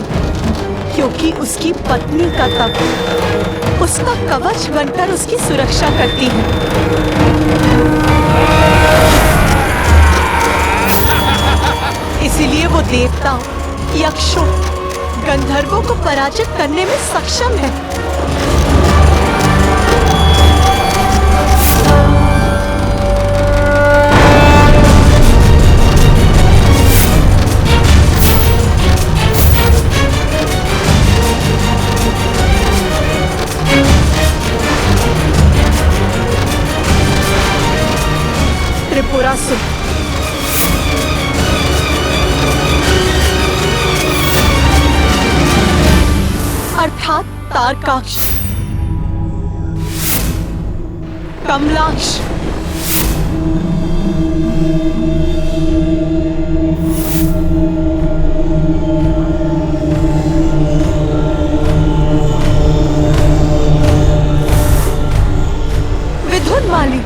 क्योंकि उसकी पत्नी का तप उसका कवच बनकर उसकी सुरक्षा करती है। इसीलिए वो देवताओं, यक्षों, गंधर्वों को पराजित करने में सक्षम है। त्रिपुरासुर, अर्थात तारकाक्ष, कमलाक्ष, विधुनमाली,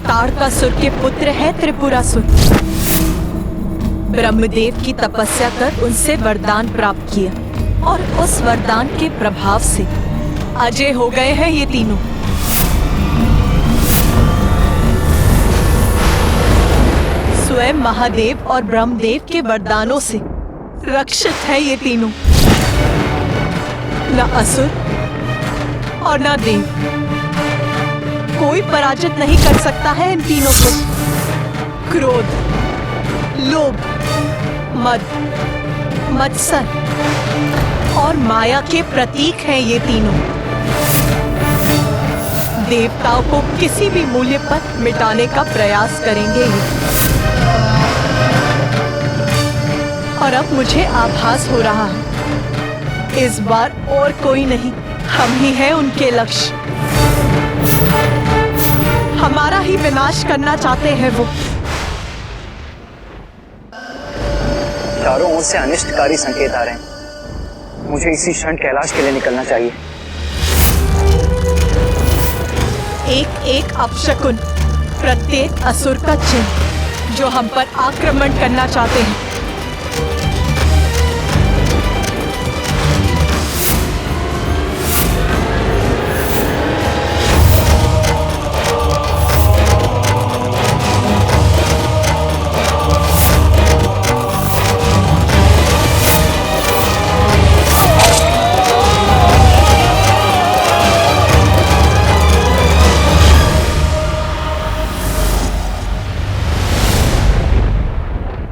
तारकासुर के पुत्र है त्रिपुरासुर। ब्रह्मदेव की तपस्या कर उनसे वरदान प्राप्त किया और उस वरदान के प्रभाव से अजय हो गए हैं ये तीनों। स्वयं महादेव और ब्रह्मदेव के वरदानों से रक्षित है ये तीनों। न असुर और न देव, कोई पराजित नहीं कर सकता है इन तीनों को। क्रोध, लोभ, मद, मत्सर और माया के प्रतीक हैं ये तीनों। देवताओं को किसी भी मूल्य पर मिटाने का प्रयास करेंगे ये। और अब मुझे आभास हो रहा है, इस बार और कोई नहीं, हम ही हैं उनके लक्ष्य। हमारा ही विनाश करना चाहते हैं वो। चारों ओर से अनिष्टकारी संकेत आ रहे हैं। मुझे इसी क्षण कैलाश के लिए निकलना चाहिए। एक एक अपशकुन, प्रत्येक असुर का चिन्ह जो हम पर आक्रमण करना चाहते हैं।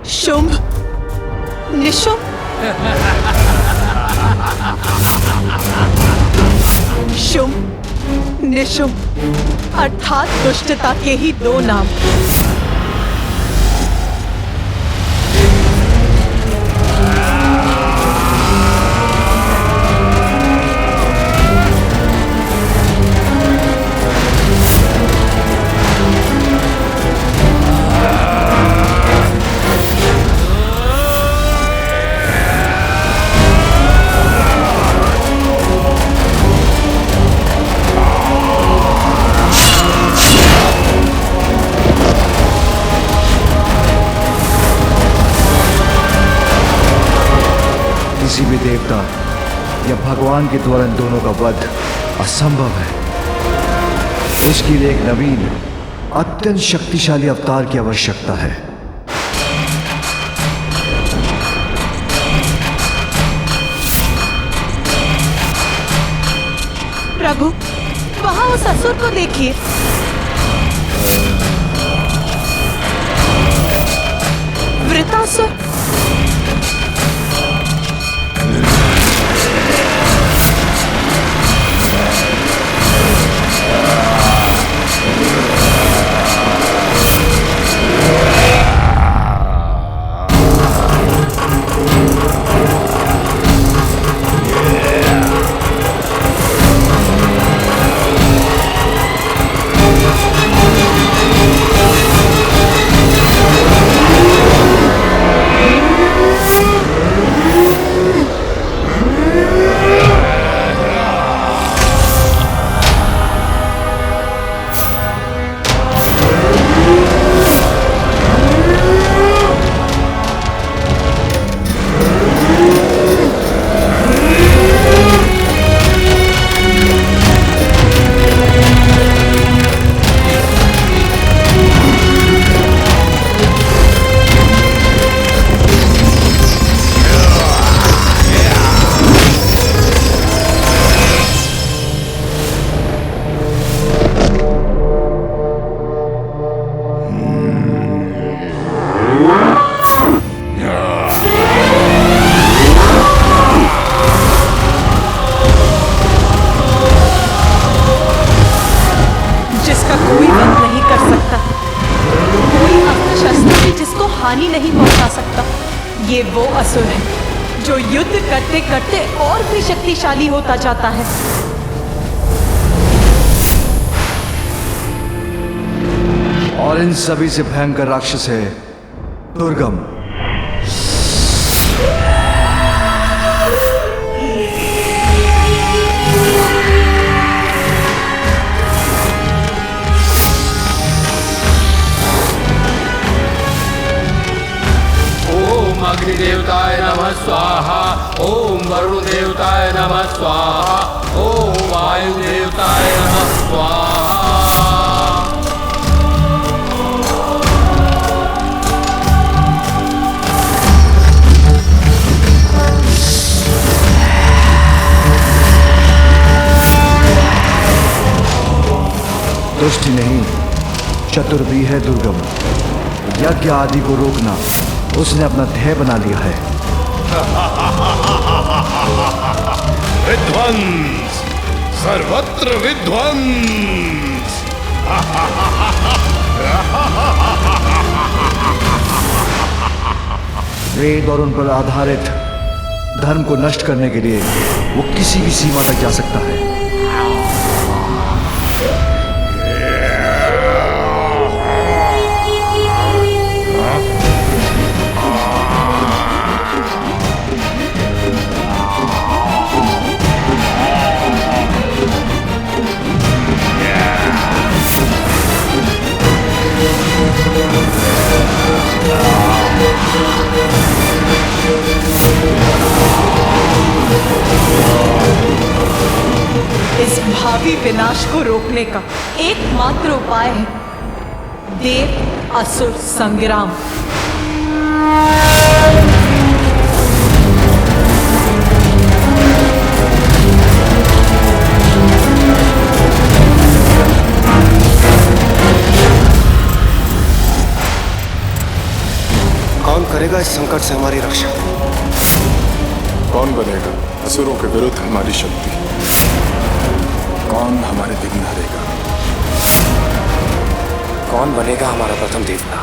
शुंभ, निशुंभ, शुंभ, निशुंभ अर्थात दुष्टता के ही दो नाम। किसी भी देवता या भगवान के द्वारा इन दोनों का वध असंभव है। उसके लिए एक नवीन अत्यंत शक्तिशाली अवतार की आवश्यकता है। प्रभु, वहां उस असुर को देखिए। वृतासुर, ये वो असुर है जो युद्ध करते करते और भी शक्तिशाली होता जाता है। और इन सभी से भयंकर राक्षस है दुर्गम। ओम अग्निदेवताय नमः स्वाहा, ओम वरुण देवताय नमः स्वाहा, ओम वायु देवताय नमः स्वाहा। दुष्ट नहीं, चतुर भी है दुर्गम। यज्ञ आदि को रोकना उसने अपना ध्येय बना लिया है। विध्वंस, सर्वत्र विध्वंस। वेद और उन पर आधारित धर्म को नष्ट करने के लिए वो किसी भी सीमा तक जा सकता है। इस भावी विनाश को रोकने का एकमात्र उपाय है देव असुर संग्राम। कौन करेगा इस संकट से हमारी रक्षा? कौन बनेगा असुरों के विरुद्ध हमारी शक्ति? कौन हमारे विघ्न हरेगा? कौन बनेगा हमारा प्रथम देवता?